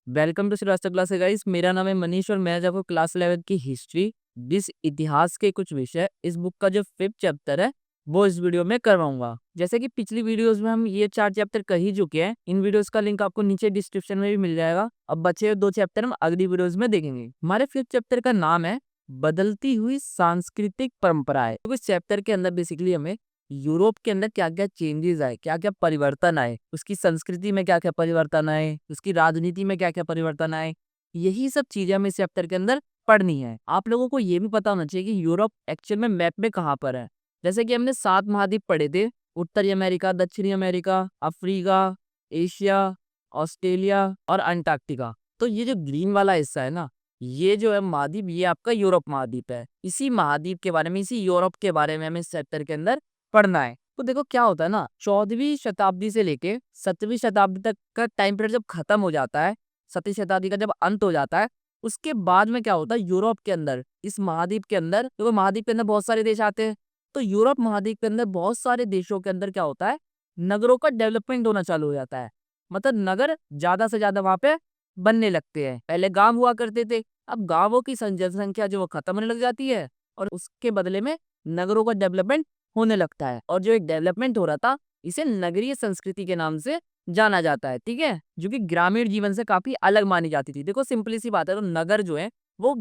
Welcome to Srivastava class guys. मेरा नाम है मनीष और मैं आज आपको क्लास 11 की हिस्ट्री जिस इतिहास के कुछ विषय इस बुक का जो 5th चैप्टर है वो इस वीडियो में करवाऊंगा। जैसे कि पिछली वीडियोस में हम ये 4 चैप्टर कर ही चुके हैं। इन वीडियोस का लिंक आपको नीचे डिस्क्रिप्शन में भी मिल जाएगा। अब बचे हुए 2 चैप्टर हम अगली वीडियोस में देखेंगे। हमारे 5th चैप्टर का नाम है बदलती हुई सांस्कृतिक परंपराएं। तो इस चैप्टर के अंदर बेसिकली हमें यूरोप के अंदर क्या क्या चेंजेस आए, क्या क्या परिवर्तन आए, उसकी संस्कृति में क्या क्या परिवर्तन आए, उसकी राजनीति में क्या क्या परिवर्तन आए, यही सब चीजें हमें इस चैप्टर के अंदर पढ़नी है। आप लोगों को ये भी पता होना चाहिए कि यूरोप एक्चुअल में मैप में कहाँ पर है। जैसे कि हमने 7 महाद्वीप पढ़े थे, उत्तरी अमेरिका, दक्षिणी अमेरिका, अफ्रीका, एशिया, ऑस्ट्रेलिया और अंटार्कटिका। तो ये जो ग्रीन वाला हिस्सा है ना, ये जो है महाद्वीप, ये आपका यूरोप महाद्वीप है। इसी महाद्वीप के बारे में, इसी यूरोप के बारे में हमें इस चैप्टर के अंदर पढ़ना है। तो देखो क्या होता है ना, 14वीं शताब्दी से लेके 7वीं शताब्दी तक का टाइम पीरियड जब खत्म हो जाता है, 7वीं शताब्दी का जब अंत हो जाता है, उसके बाद में क्या होता है, यूरोप के अंदर, इस महाद्वीप के अंदर, देखो महाद्वीप के अंदर बहुत सारे देश आते हैं। तो यूरोप महाद्वीप के अंदर बहुत सारे देशों के अंदर क्या होता है, नगरों का डेवलपमेंट होना चालू हो जाता है। मतलब नगर ज्यादा से ज्यादा वहां पे बनने लगते हैं। पहले गांव हुआ करते थे, अब गांवों की जनसंख्या जो वो खत्म होने लग जाती है और उसके बदले में नगरों का डेवलपमेंट होने लगता है। और जो एक डेवलपमेंट हो रहा था, इसे नगरीय संस्कृति के नाम से जाना जाता है, ठीक है, जो कि ग्रामीण जीवन से काफी अलग मानी जाती थी। देखो सिंपली सी बात है, तो नगर जो है वो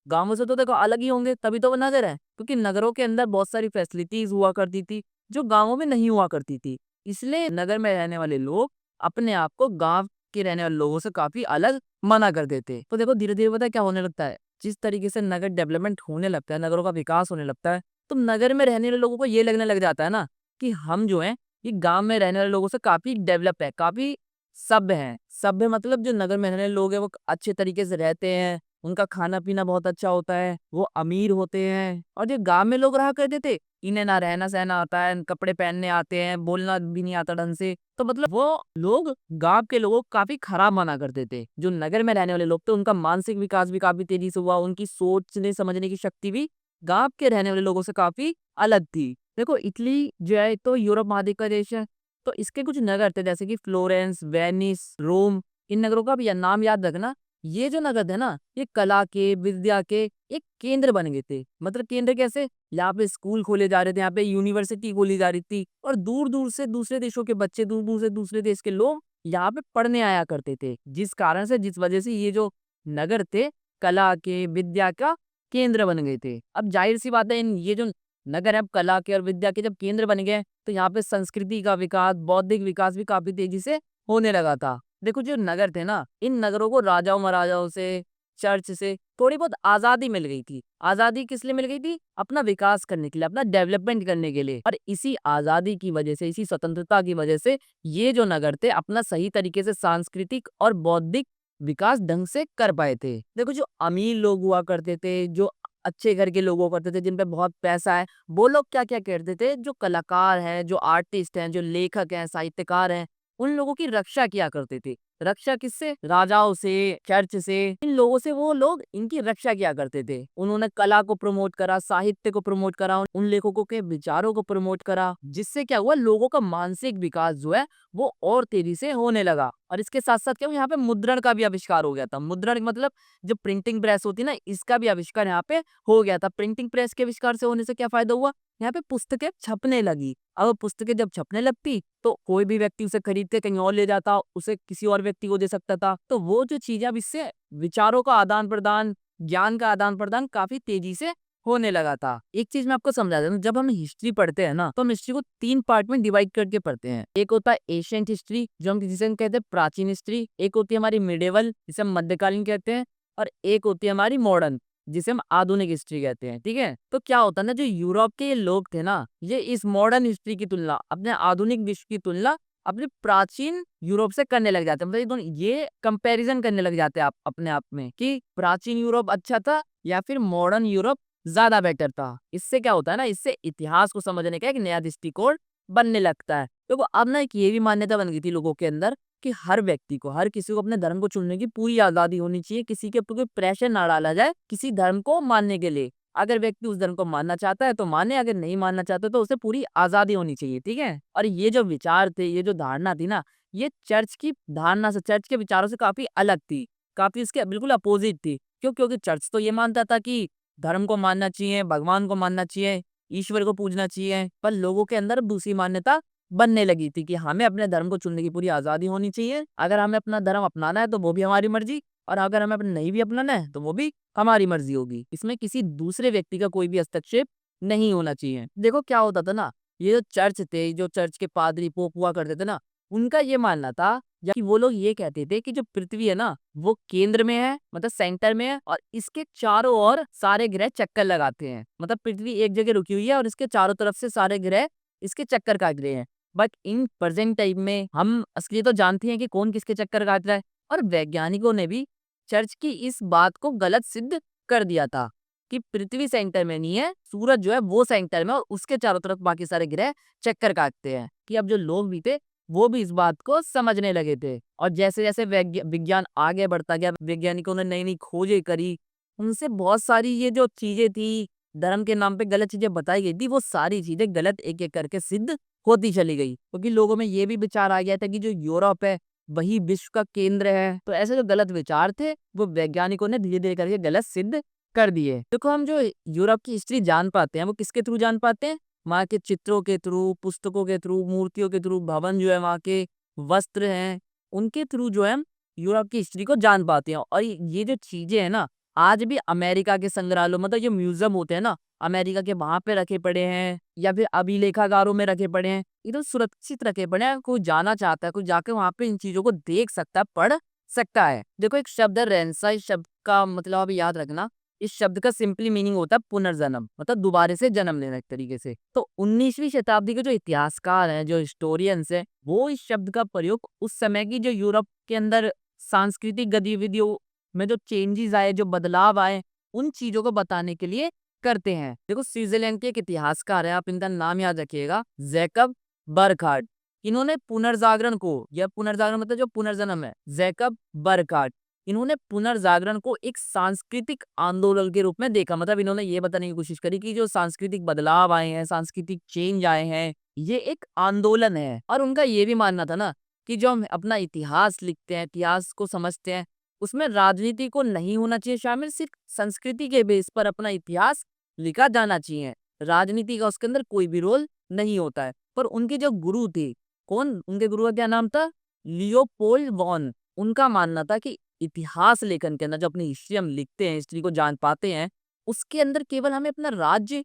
गांवों से तो देखो अलग ही होंगे, तभी तो वो नगर है, क्योंकि नगरों के अंदर बहुत सारी फैसिलिटीज हुआ करती थी जो गांवों में नहीं हुआ करती थी। इसलिए नगर में रहने वाले लोग अपने आप को गांव के रहने वाले लोगों से काफी अलग माना करते थे। तो देखो धीरे धीरे पता है क्या होने लगता है, जिस तरीके से नगर डेवलपमेंट होने लगता है, नगरों का विकास होने लगता है, तो नगर में रहने वाले लोगों को ये लगने लग जाता है ना कि हम जो है ये गांव में रहने वाले लोगों से काफी डेवलप है, काफी सभ्य हैं। सभ्य मतलब जो नगर में रहने वाले लोग हैं वो अच्छे तरीके से रहते हैं, उनका खाना पीना बहुत अच्छा होता है, वो अमीर होते हैं। और जो गांव में लोग रहा करते थे, इन्हें ना रहना सहना आता है, कपड़े पहनने आते हैं, बोलना भी नहीं आता ढंग से, तो मतलब वो लोग गांव के लोगों को काफी खराब माना करते थे। जो नगर में रहने वाले लोग थे उनका मानसिक विकास भी काफी तेजी से हुआ, उनकी सोचने समझने की शक्ति भी गांव के रहने वाले लोगों से काफी अलग थी। देखो इटली जो है तो यूरोप महाद्वीप का देश है, तो इसके कुछ नगर थे जैसे कि फ्लोरेंस, वेनिस, रोम। इन नगरों का भी नाम याद रखना। ये जो नगर थे ना, ये कला के, विद्या के एक केंद्र बन गए थे। मतलब केंद्र कैसे, यहाँ पे स्कूल खोले जा रहे थे, यहाँ पे यूनिवर्सिटी खोली जा रही थी, और दूर दूर से दूसरे देशों के बच्चे, दूर दूर से दूसरे देश के लोग यहाँ पे पढ़ने आया करते थे। जिस कारण से, जिस वजह से ये जो नगर थे कला के, विद्या का केंद्र बन गए थे। अब जाहिर सी बात है, इन ये जो नगर है कला के और विद्या के जब केंद्र बन गए, तो यहाँ पे संस्कृति का विकास, बौद्धिक विकास भी काफी तेजी से होने लगा था। देखो जो नगर थे ना, इन नगरों को राजाओं महाराजाओं से, चर्च से थोड़ी बहुत आजादी मिल गई थी। आजादी किस लिए मिल गई थी, अपना विकास करने के लिए, अपना डेवलपमेंट करने के लिए। और इसी आजादी की वजह से, इसी स्वतंत्रता की वजह से ये जो नगर थे अपना सही तरीके से सांस्कृतिक और बौद्धिक विकास ढंग से कर पाए थे। देखो जो अमीर लोग हुआ करते थे, जो अच्छे घर के लोग हुआ करते थे, जिन पे बहुत पैसा है, वो लोग क्या क्या करते थे, जो कलाकार हैं, जो आर्टिस्ट हैं, जो लेखक हैं, साहित्यकार हैं, उन लोगों की रक्षा किया करते थे। रक्षा किससे, राजाओं से, चर्च से, इन लोगों से वो लोग इनकी रक्षा किया करते थे। उन्होंने कला को प्रमोट करा, साहित्य को प्रमोट करा, उन लेखकों के विचारों को प्रमोट करा, जिससे क्या हुआ, लोगों का मानसिक विकास जो है वो और तेजी से होने लगा। और इसके साथ साथ क्या हुआ, यहाँ पे मुद्रण का भी आविष्कार हो गया था। मुद्रण मतलब जो प्रिंटिंग प्रेस होती है ना, इसका भी आविष्कार यहाँ पे हो गया था। प्रिंटिंग प्रेस के आविष्कार से होने से क्या फायदा हुआ, यहाँ पे पुस्तकें छपने लगी। अब पुस्तकें जब छपने लगती तो कोई भी व्यक्ति उसे खरीद के कहीं और ले जाता, उसे किसी और व्यक्ति को दे सकता था। तो वो जो चीज है, अब इससे विचारों का आदान प्रदान, ज्ञान का आदान प्रदान काफी तेजी से होने लगा था। एक चीज मैं आपको समझा देता हूँ, जब हम हिस्ट्री पढ़ते हैं ना, तो हम हिस्ट्री को 3 पार्ट में डिवाइड करके पढ़ते हैं। एक होता है एशियंट हिस्ट्री, जिसे हम कहते हैं प्राचीन हिस्ट्री। एक होती है हमारी मिडेवल, जिसे हम मध्यकालीन कहते हैं। और एक होती है हमारी मॉडर्न, जिसे हम आधुनिक हिस्ट्री कहते हैं, ठीक है। तो क्या होता है ना, जो यूरोप के ये लोग थे ना, ये इस मॉडर्न हिस्ट्री की तुलना, अपने आधुनिक विश्व की तुलना अपने प्राचीन यूरोप से करने लग जाते हैं। मतलब ये दोनों, ये कंपैरिजन करने लग जाते हैं आप अपने आप में, कि प्राचीन यूरोप अच्छा था या फिर मॉडर्न यूरोप ज्यादा बेटर था। इससे क्या होता है ना, इससे इतिहास को समझने का एक नया दृष्टिकोण बनने लगता है। तो अब ना एक ये भी मान्यता बन गई थी लोगों के अंदर कि हर व्यक्ति को, हर किसी को अपने धर्म को चुनने की पूरी आजादी होनी चाहिए। किसी के ऊपर कोई प्रेशर ना डाला जाए किसी धर्म को मानने के लिए। अगर व्यक्ति उस धर्म को मानना चाहता है तो माने, अगर नहीं मानना चाहता तो उसे पूरी आजादी होनी चाहिए, ठीक है। और ये जो विचार थे, ये जो धारणा थी ना, ये चर्च की धारणा से, चर्च के विचारों से काफी अलग थी, काफी इसके बिल्कुल अपोजिट थी। क्यों? क्योंकि चर्च तो ये मानता था कि धर्म को मानना चाहिए, भगवान को मानना चाहिए, ईश्वर को पूजना चाहिए, पर लोगों के अंदर दूसरी मान्यता बनने लगी थी कि हमें अपने धर्म को चुनने की पूरी आजादी होनी चाहिए। अगर हमें अपना धर्म अपनाना है तो वो भी हमारी मर्जी, और अगर हमें अपना नहीं भी अपनाना है तो वो भी हमारी मर्जी होगी। इसमें किसी दूसरे व्यक्ति का कोई भी हस्तक्षेप नहीं होना चाहिए। देखो क्या होता था ना, ये जो चर्च थे, जो चर्च के पादरी पोप हुआ करते थे ना, उनका ये मानना था या कि वो लोग ये कहते थे कि जो पृथ्वी है ना, वो केंद्र में है, मतलब सेंटर में है, और इसके चारों ओर सारे ग्रह चक्कर लगाते हैं। मतलब पृथ्वी एक जगह रुकी हुई है और इसके चारों तरफ से सारे ग्रह इसके चक्कर काट रहे हैं। बट इन प्रेजेंट टाइम में हम असली तो जानते हैं कि कौन किसके चक्कर काट रहा है, और वैज्ञानिकों ने भी चर्च की इस बात को गलत सिद्ध कर दिया था कि पृथ्वी सेंटर में नहीं है, सूरज जो है वो सेंटर में, और उसके चारों तरफ बाकी सारे ग्रह चक्कर काटते हैं। कि अब जो लोग भी थे वो भी इस बात को समझने लगे थे, और जैसे जैसे विज्ञान आगे बढ़ता गया, वैज्ञानिकों ने नई नई खोजें करी, उनसे बहुत सारी ये जो चीजें थी, धर्म के नाम पे गलत चीजें बताई गई थी, वो सारी चीजें गलत एक एक करके सिद्ध होती चली गई। क्योंकि लोगों में ये भी विचार आ गया था कि जो यूरोप है वही विश्व का केंद्र है। तो ऐसे जो गलत विचार थे वो वैज्ञानिकों ने धीरे धीरे करके गलत सिद्ध कर दिए। देखो हम जो यूरोप की हिस्ट्री जान पाते हैं वो किसके थ्रू जान पाते हैं? वहाँ के चित्रों के थ्रू, पुस्तकों के थ्रू, मूर्तियों के थ्रू, भवन जो है वहाँ के, वस्त्र हैं, उनके थ्रू जो है हम यूरोप की हिस्ट्री को जान पाते हैं। और ये जो चीजें हैं ना, आज भी अमेरिका के संग्रहालय, मतलब जो म्यूजियम होते हैं ना अमेरिका के, वहां पे रखे पड़े हैं, या फिर अभिलेखागारों में रखे पड़े हैं, एकदम सुरक्षित रखे पड़े हैं। कोई जाना चाहता है, कोई जाके वहां पे इन चीजों को देख सकता है, पढ़ सकता है। देखो एक शब्द है रेनेसां, इस शब्द का मतलब आप याद रखना, इस शब्द का सिंपली मीनिंग होता है पुनर्जन्म, मतलब दोबारा से जन्म लेना एक तरीके से। तो 19वीं शताब्दी के जो इतिहासकार हैं, जो हिस्टोरियंस हैं, वो इस शब्द का प्रयोग उस समय की जो यूरोप के अंदर सांस्कृतिक गतिविधियों में जो चेंजेस आए, जो बदलाव आए, उन चीजों को बताने के लिए करते हैं। देखो स्विट्जरलैंड के एक इतिहासकार है, आप इनका नाम याद रखिएगा, जैकब बर्कहार्ट। इन्होंने पुनर्जागरण को, या पुनर्जागरण मतलब जो पुनर्जन्म है, जैकब बर्कहार्ट, इन्होंने पुनर्जागरण को एक सांस्कृतिक आंदोलन के रूप में देखा। मतलब इन्होंने ये बताने की कोशिश करी कि जो सांस्कृतिक बदलाव आए हैं, सांस्कृतिक चेंज आए हैं, ये एक आंदोलन है। और उनका ये भी मानना था ना कि जो हम अपना इतिहास लिखते हैं, इतिहास को समझते हैं, उसमें राजनीति को नहीं होना चाहिए शामिल, सिर्फ संस्कृति के बेस पर अपना इतिहास लिखा जाना चाहिए। राजनीति का उसके अंदर कोई भी रोल नहीं होता है। पर उनके जो गुरु थे, कौन, उनके गुरु का क्या नाम था? Leopold von. उनका मानना था कि इतिहास लेखन के अंदर जो अपनी हिस्ट्री हम लिखते हैं, हिस्ट्री को जान पाते हैं, उसके अंदर केवल हमें अपना राज्य,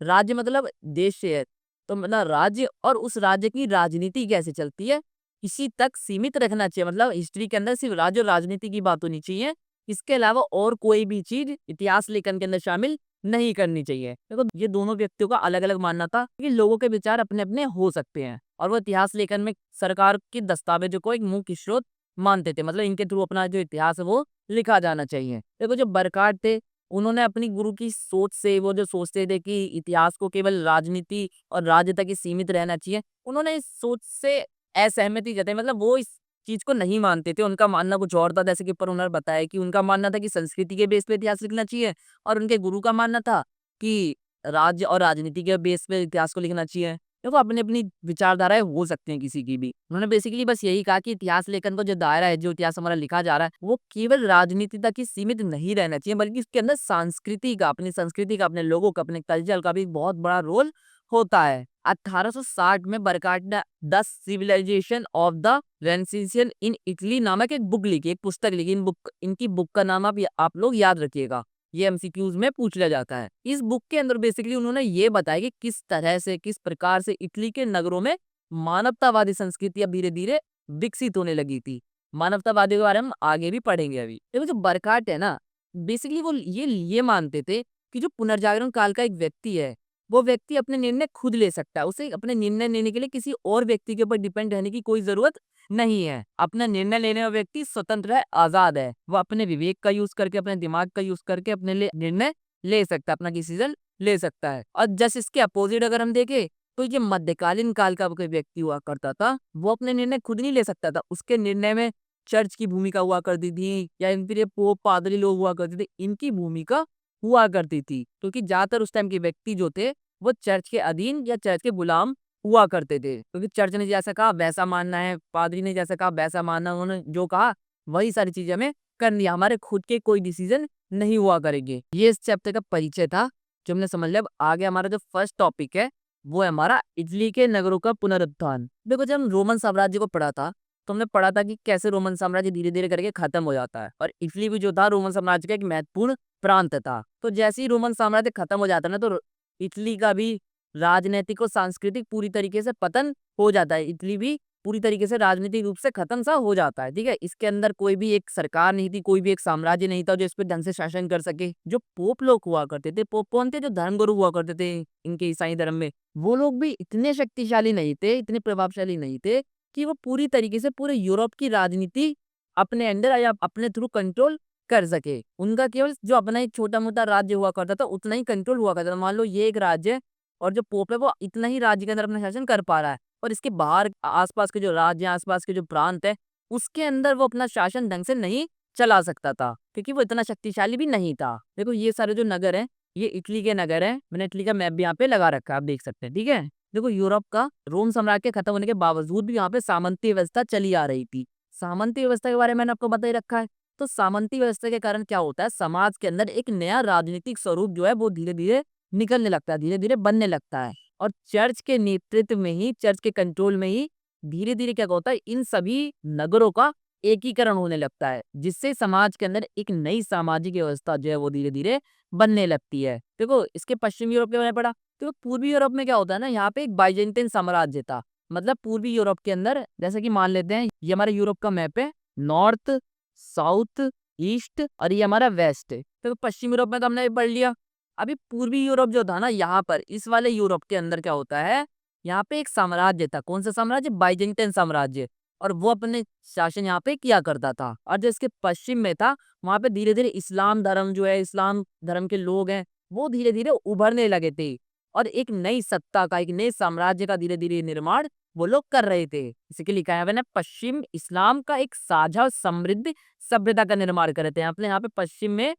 राज्य मतलब देश है, तो मतलब राज्य और उस राज्य की राजनीति कैसे चलती है, इसी तक सीमित रखना चाहिए। मतलब हिस्ट्री के अंदर सिर्फ राज्य और राजनीति की बात होनी चाहिए, इसके अलावा और कोई भी चीज इतिहास लेखन के अंदर शामिल नहीं करनी चाहिए। देखो ये दोनों व्यक्तियों का अलग अलग मानना था कि लोगों के विचार अपने अपने हो सकते हैं, और वो इतिहास लेखन में सरकार के दस्तावेजों को एक मुख्य स्रोत मानते थे। मतलब इनके थ्रू अपना जो इतिहास है वो लिखा जाना चाहिए। देखो जो बर्कहार्ट थे, उन्होंने अपनी गुरु की सोच से, वो जो सोचते थे कि इतिहास को केवल राजनीति और राज्य तक ही सीमित रहना चाहिए, उन्होंने इस सोच से असहमति जताई। मतलब वो इस चीज को नहीं मानते थे, उनका मानना कुछ और था। जैसे कि ऊपर उन्होंने बताया कि उनका मानना था कि संस्कृति के बेस पे इतिहास लिखना चाहिए, और उनके गुरु का मानना था कि राज्य और राजनीति के बेस पे इतिहास को लिखना चाहिए। देखो अपनी अपनी विचारधाराएं हो सकती हैं किसी की भी। उन्होंने बेसिकली बस यही कहा कि इतिहास लेखन को जो दायरा है, जो इतिहास हमारा लिखा जा रहा है, वो केवल राजनीति तक ही सीमित नहीं रहना चाहिए, बल्कि इसके अंदर संस्कृति का, अपनी संस्कृति का, अपने लोगों का, अपने कल्चर का भी बहुत बड़ा रोल होता है। 1860 में बर्कहार्ट ने the civilisation of the Renaissance in Italy नामक एक बुक लिखी, एक पुस्तक लिखी। इनकी बुक का नाम आप लोग याद रखिएगा, ये एमसीक्यूज में पूछ लिया जाता है। इस बुक के अंदर बेसिकली उन्होंने ये बताया कि किस तरह से, किस प्रकार से इटली के नगरों में मानवतावादी संस्कृतियां धीरे धीरे विकसित होने लगी थी। मानवतावादी के बारे में हम आगे भी पढ़ेंगे। अभी देखो जो बर्कहार्ट है ना, बेसिकली वो ये मानते थे कि जो पुनर्जागरण काल का एक व्यक्ति है, वो व्यक्ति अपने निर्णय खुद ले सकता है। उसे अपने निर्णय लेने के लिए किसी और व्यक्ति के ऊपर डिपेंड रहने की कोई जरूरत नहीं है। अपना निर्णय लेने वाला व्यक्ति स्वतंत्र है, आजाद है। वो अपने विवेक का यूज करके, अपने दिमाग का यूज करके अपने लिए निर्णय ले सकता है, अपना डिसीजन ले सकता है। और जस्ट इसके अपोजिट अगर हम देखें तो ये मध्यकालीन काल का कोई व्यक्ति हुआ करता था, वो अपने निर्णय खुद नहीं ले सकता था। उसके निर्णय में चर्च की भूमिका हुआ करती थी, या फिर ये पोप पादरी लोग हुआ करते थे, इनकी भूमिका हुआ करती थी। क्योंकि ज्यादातर उस टाइम के व्यक्ति जो थे वो चर्च के अधीन या चर्च के गुलाम हुआ करते थे, क्योंकि चर्च ने जैसा कहा वैसा मानना है, पादरी ने जैसा कहा वैसा मानना, उन्होंने जो कहा वही सारी चीजें हमें करनी है, हमारे खुद के कोई डिसीजन नहीं हुआ करेंगे। ये इस चैप्टर का परिचय था जो हमने समझ लिया। अब आगे हमारा जो फर्स्ट टॉपिक है वो है हमारा इटली के नगरों का पुनरुत्थान। देखो, जब हम रोमन साम्राज्य को पढ़ा था तो हमने पढ़ा था कि कैसे रोमन साम्राज्य धीरे धीरे करके खत्म हो जाता है, और इटली भी जो था रोमन साम्राज्य का एक महत्वपूर्ण प्रांत था। तो जैसे ही रोमन साम्राज्य खत्म हो जाता है ना, तो इटली का भी राजनीतिक और सांस्कृतिक पूरी तरीके से पतन हो जाता है। इटली भी पूरी तरीके से राजनीतिक रूप से खत्म सा हो जाता है। ठीक है, इसके अंदर कोई भी एक सरकार नहीं थी, कोई भी एक साम्राज्य नहीं था जो इस पे ढंग से शासन कर सके। जो पोप लोग हुआ करते थे, पोप कौन थे, जो धर्मगुरु हुआ करते थे इनके ईसाई धर्म में, वो लोग भी इतने शक्तिशाली नहीं थे, इतने प्रभावशाली नहीं थे कि वो पूरी तरीके से पूरे यूरोप की राजनीति अपने अंडर या अपने थ्रू कंट्रोल कर सके। उनका केवल जो अपना एक छोटा मोटा राज्य हुआ करता था उतना ही कंट्रोल हुआ करता था। मान लो ये एक राज्य है और जो पोप है वो इतना ही राज्य के अंदर अपना शासन कर पा रहा है, और इसके बाहर आसपास के जो राज्य हैं, आसपास के जो प्रांत है, उसके अंदर वो अपना शासन ढंग से नहीं चला सकता था, क्योंकि वो इतना शक्तिशाली भी नहीं था। देखो, ये सारे जो नगर हैं ये इटली के नगर हैं। मैंने इटली का मैप भी यहाँ पे लगा रखा है, आप देख सकते हैं। ठीक है, देखो, यूरोप का रोम साम्राज्य के खत्म होने के बावजूद भी यहाँ पे सामंती व्यवस्था चली आ रही थी। सामंती व्यवस्था के बारे में मैंने आपको बता ही रखा है। तो सामंती व्यवस्था के कारण क्या होता है, समाज के अंदर एक नया राजनीतिक स्वरूप जो है वो धीरे धीरे निकलने लगता है, धीरे धीरे बनने लगता है। और चर्च के नेतृत्व में ही, चर्च के कंट्रोल में ही धीरे धीरे क्या होता है, इन सभी नगरों का एकीकरण होने लगता है, जिससे समाज के अंदर एक नई सामाजिक व्यवस्था जो है वो धीरे धीरे बनने लगती है। देखो, इसके पश्चिमी यूरोप के बारे में पढ़ा, तो पूर्वी यूरोप में क्या होता है ना, यहाँ पे एक बाइजेंटाइन साम्राज्य था। मतलब पूर्वी यूरोप के अंदर, जैसे कि मान लेते हैं ये हमारा यूरोप का मैप है, नॉर्थ, साउथ, ईस्ट और ये हमारा वेस्ट है। तो पश्चिम यूरोप में तो हमने पढ़ लिया। अभी पूर्वी यूरोप जो था ना, यहाँ पर इस वाले यूरोप के अंदर क्या होता है, यहाँ पे एक साम्राज्य था। कौन सा साम्राज्य, बाइजेंटाइन साम्राज्य, और वो अपने शासन यहाँ पे किया करता था। और जो इसके पश्चिम में था, वहां पे धीरे धीरे इस्लाम धर्म जो है, इस्लाम धर्म के लोग हैं, वो धीरे धीरे उभरने लगे थे, और एक नई सत्ता का, एक नए साम्राज्य का धीरे धीरे निर्माण वो लोग कर रहे थे। इसके लिखा है मैंने, पश्चिम इस्लाम का एक साझा और समृद्ध सभ्यता का निर्माण कर रहे थे। अपने यहाँ पे पश्चिम में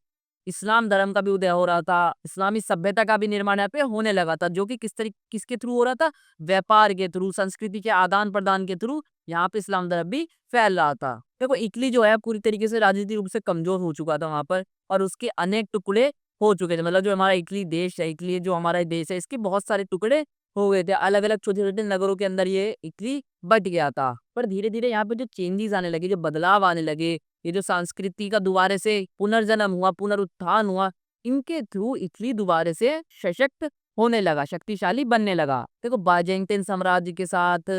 इस्लाम धर्म का भी उदय हो रहा था, इस्लामी सभ्यता का भी निर्माण यहाँ पे होने लगा था, जो कि किसके थ्रू हो रहा था, व्यापार के थ्रू, संस्कृति के आदान प्रदान के थ्रू यहाँ पे इस्लाम धर्म भी फैल रहा था। देखो, इटली जो है पूरी तरीके से राजनीतिक रूप से कमजोर हो चुका था वहां पर, और उसके अनेक टुकड़े हो चुके थे। मतलब जो हमारा इटली देश है, इटली जो हमारा देश है, इसके बहुत सारे टुकड़े हो गए थे। अलग अलग छोटे छोटे नगरों के अंदर ये इटली बट गया था। पर धीरे धीरे यहाँ पे जो चेंजेस आने लगे, जो बदलाव आने लगे, ये जो संस्कृति का दोबारा से पुनर्जन्म हुआ, पुनरुत्थान हुआ, इनके थ्रू इटली दोबारा से सशक्त होने लगा, शक्तिशाली बनने लगा। देखो, बाइजेंटाइन साम्राज्य के साथ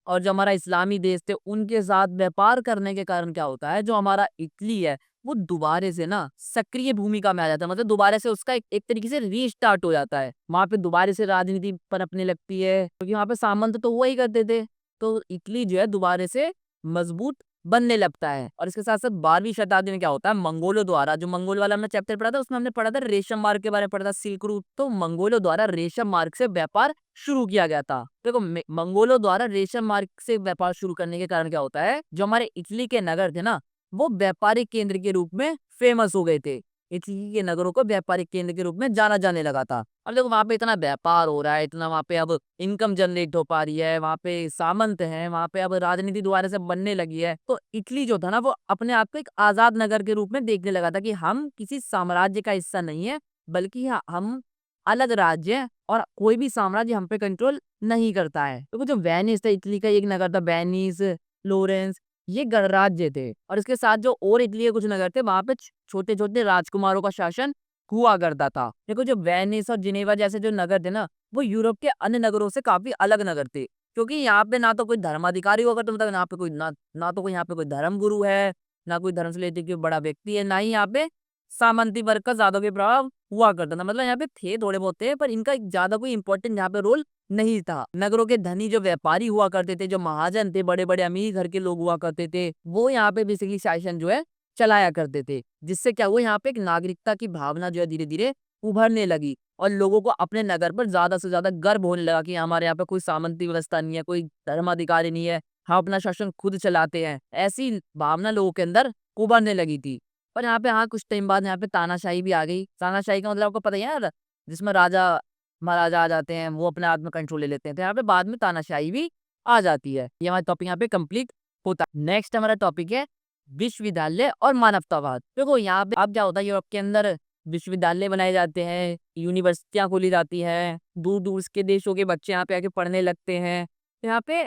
और जो हमारा इस्लामी देश थे उनके साथ व्यापार करने के कारण क्या होता है, जो हमारा इटली है वो दोबारा से ना सक्रिय भूमिका में आ जाता है। मतलब दोबारा से उसका एक तरीके से रीस्टार्ट हो जाता है। वहां पे दोबारा से राजनीति पनपने लगती है, क्योंकि वहां पे सामंत तो हुआ ही करते थे। तो इटली जो है दोबारा से मजबूत बनने लगता है। और इसके साथ साथ 12वीं शताब्दी में क्या होता है, मंगोलों द्वारा, जो मंगोल वाला हमने चैप्टर पढ़ा था उसमें हमने पढ़ा था रेशम मार्ग के बारे में पढ़ा था, सिल्क रूट। तो मंगोलों द्वारा रेशम मार्ग से व्यापार शुरू किया गया था। देखो, मंगोलों द्वारा रेशम मार्ग से व्यापार शुरू करने के कारण क्या होता है, जो हमारे इटली के नगर थे ना, वो व्यापारिक केंद्र के रूप में फेमस हो गए थे। इटली के नगरों को व्यापारिक केंद्र के रूप में जाना जाने लगा था। अब देखो, वहां पे इतना व्यापार हो रहा है, इतना वहां पे अब इनकम जनरेट हो पा रही है, वहां पे सामंत है, वहां पे अब राजनीति दोबारा से बनने लगी है। तो इटली जो था ना, वो अपने आप को एक आजाद नगर के रूप में देखने लगा था, कि हम किसी साम्राज्य का हिस्सा नहीं है, बल्कि हम अलग राज्य है, और कोई भी साम्राज्य हम पे कंट्रोल नहीं करता है। तो जो वेनिस था, इटली का एक नगर था वेनिस, फ्लोरेंस, ये गणराज्य थे। और इसके साथ जो और इटली के कुछ नगर थे, वहां पे छोटे छोटे राजकुमारों का शासन हुआ करता था। देखो, जो वेनिस और जिनेवा जैसे जो नगर थे ना, वो यूरोप के अन्य नगरों से काफी अलग नगर थे, क्योंकि यहाँ पे ना तो कोई धर्माधिकारी होगा, तो मतलब यहाँ पे कोई ना तो कोई यहाँ पे कोई धर्म गुरु है, ना कोई धर्म से रिलेटेड कोई बड़ा व्यक्ति है, ना ही यहाँ पे सामंती वर्ग का ज्यादा कोई प्रभाव हुआ करता था। मतलब यहाँ पे थे, थोड़े बहुत थे, पर इनका ज्यादा कोई इंपॉर्टेंट यहाँ पे रोल नहीं था। नगरों के धनी जो व्यापारी हुआ करते थे, जो महाजन थे, बड़े बड़े अमीर घर के लोग हुआ करते थे, वो यहाँ पे बेसिकली शासन जो है चलाया करते थे। जिससे क्या हुआ, यहाँ पे एक नागरिकता की भावना जो है धीरे धीरे उभरने लगी, और लोगों को अपने नगर पर ज्यादा से ज्यादा गर्व होने लगा, कि हमारे यहाँ पे कोई सामंती व्यवस्था नहीं है, कोई धर्माधिकारी नहीं है, हम अपना शासन खुद चलाते हैं। ऐसी भावना लोगों के अंदर उभरने लगी थी। पर यहाँ पे, हाँ, कुछ टाइम बाद यहाँ पे तानाशाही भी आ गई। तानाशाही का मतलब आपको पता ही है यार, जिसमें राजा महाराजा आ जाते हैं, वो अपने हाथ में कंट्रोल ले लेते हैं, तो यहाँ पे बाद में तानाशाही भी आ जाती है। ये हमारा टॉपिक यहाँ पे कंप्लीट होता है। नेक्स्ट हमारा टॉपिक है विश्वविद्यालय और मानवतावाद। देखो यहाँ पे अब क्या होता है, यूरोप के अंदर विश्वविद्यालय बनाए जाते हैं, यूनिवर्सिटियां खोली जाती है, दूर दूर के देशों के बच्चे यहाँ पे आके पढ़ने लगते हैं। तो यहाँ पे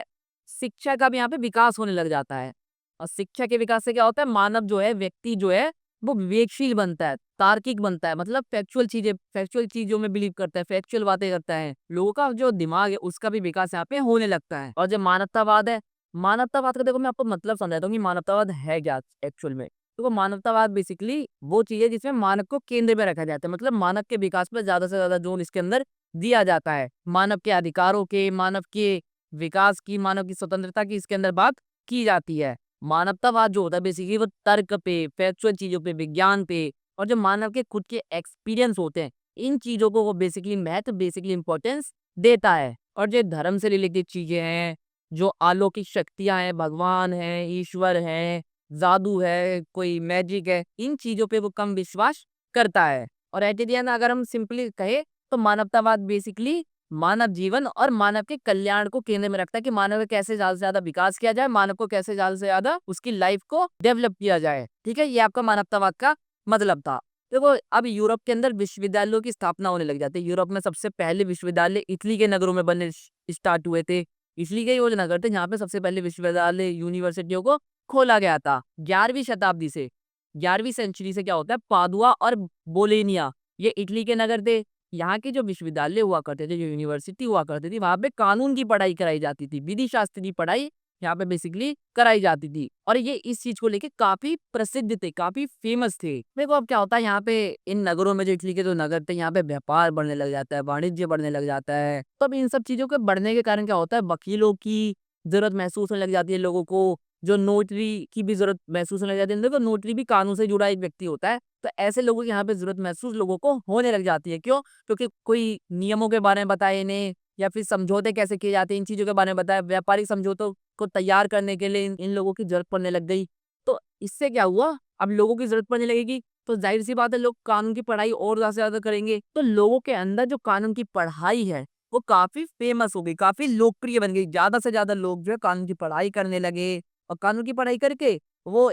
शिक्षा का भी यहाँ पे विकास होने लग जाता है। और शिक्षा के विकास से क्या होता है, मानव जो है, व्यक्ति जो है, वो विवेकशील बनता है, तार्किक बनता है, मतलब फैक्चुअल चीजों में बिलीव करता है, फैक्चुअल बातें करता है। लोगों का जो दिमाग है उसका भी विकास यहाँ पे होने लगता है। और जो मानवतावाद है, मानवतावाद का देखो मैं आपको मतलब समझाता हूँ कि मानवतावाद है क्या एक्चुअल में। तो वो मानवतावाद बेसिकली वो चीज है जिसमें मानव को केंद्र में रखा जाता है, मतलब मानव के विकास पर ज्यादा से ज्यादा जोर इसके अंदर दिया जाता है। मानव के अधिकारों के, मानव के विकास की, मानव की स्वतंत्रता की इसके अंदर बात की जाती है। मानवतावाद जो होता है बेसिकली वो तर्क पे, फैक्चुअल चीजों पे, विज्ञान पे, और जो मानव के खुद के एक्सपीरियंस होते हैं, इन चीजों को वो बेसिकली महत्व, बेसिकली इंपॉर्टेंस देता है। और जो धर्म से रिलेटेड चीजें हैं, जो अलौकिक शक्तियां हैं, भगवान है, ईश्वर है, जादू है, कोई मैजिक है, इन चीजों पे वो कम विश्वास करता है। और एट द एंड अगर हम सिंपली कहे तो मानवतावाद बेसिकली मानव जीवन और मानव के कल्याण को केंद्र में रखता है कि मानव का कैसे ज्यादा से ज्यादा विकास किया जाए, मानव को कैसे ज्यादा से ज्यादा उसकी लाइफ को डेवलप किया जाए। ठीक है, ये आपका मानवतावाद का मतलब था। देखो अब यूरोप के अंदर विश्वविद्यालयों की स्थापना होने लग जाती है। यूरोप में सबसे पहले विश्वविद्यालय इटली के नगरों में बनने स्टार्ट हुए थे। इटली के वो जो नगर थे जहाँ पे सबसे पहले विश्वविद्यालय, यूनिवर्सिटियों को खोला गया था 11वीं शताब्दी से। 11वीं सेंचुरी से क्या होता है, पादुआ और बोलेनिया, ये इटली के नगर थे। यहाँ के जो विश्वविद्यालय हुआ करते थे, जो यूनिवर्सिटी हुआ करती थी, वहां पे कानून की पढ़ाई कराई जाती थी, विधि शास्त्र की पढ़ाई यहाँ पे बेसिकली कराई जाती थी। और ये इस चीज को लेके काफी प्रसिद्ध थे, काफी फेमस थे। देखो अब क्या होता है, यहाँ पे इन नगरों में, जो इटली के जो नगर थे, यहाँ पे व्यापार बढ़ने लग जाता है, वाणिज्य बढ़ने लग जाता है। तो अब इन सब चीजों के बढ़ने के कारण क्या होता है, वकीलों की जरूरत महसूस होने लग जाती है लोगों को, जो नोटरी की भी जरूरत महसूस होने लग जाती है। देखो नोटरी भी कानून से जुड़ा एक व्यक्ति होता है, तो ऐसे लोगों की यहाँ पे जरूरत महसूस लोगों को होने लग जाती है। क्यों? क्योंकि कोई नियमों के बारे में बताए इन्हें, या फिर समझौते कैसे किए जाते हैं, इन चीजों के बारे में बताया, व्यापारिक समझौतों को तैयार करने के लिए इन लोगों की जरूरत पड़ने लग गई। तो इससे क्या हुआ, अब लोगों की जरूरत पड़ने लगेगी, तो जाहिर सी बात है लोग कानून की पढ़ाई और ज्यादा से ज्यादा करेंगे। तो लोगों के अंदर जो कानून की पढ़ाई है वो काफी फेमस हो गई, काफी लोकप्रिय बन गई। ज्यादा से ज्यादा लोग जो है कानून की पढ़ाई करने लगे, और कानून की पढ़ाई करके वो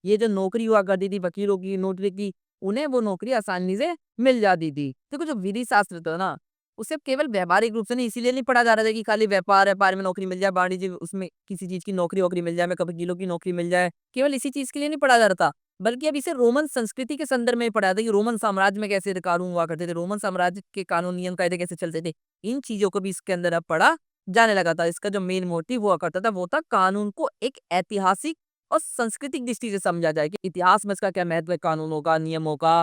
ये जो नौकरी हुआ करती थी वकीलों की, नोटरी की, उन्हें वो नौकरी आसानी से मिल जाती थी। देखो जो विधि शास्त्र था ना, उसे केवल व्यवहारिक रूप से नहीं, इसीलिए नहीं पढ़ा जा रहा था कि खाली व्यापार में नौकरी मिल जाए, वाणिज्य उसमें किसी चीज की नौकरी वोकरी मिल जाए, मैं वकीलों की नौकरी मिल जाए, केवल इसी चीज के लिए नहीं पढ़ा जा रहा था। बल्कि अब इसे रोमन संस्कृति के संदर्भ में पढ़ा था कि रोमन साम्राज्य में कैसे कानून हुआ करते थे, रोमन साम्राज्य के कानून नियम कायदे कैसे चलते थे, इन चीजों को भी इसके अंदर अब पढ़ा जाने लगा था। इसका जो मेन मोटिव हुआ करता था वो था कानून को एक ऐतिहासिक और सांस्कृतिक दृष्टि से समझा जाए कि इतिहास में इसका क्या महत्व है, कानूनों का, नियमों का,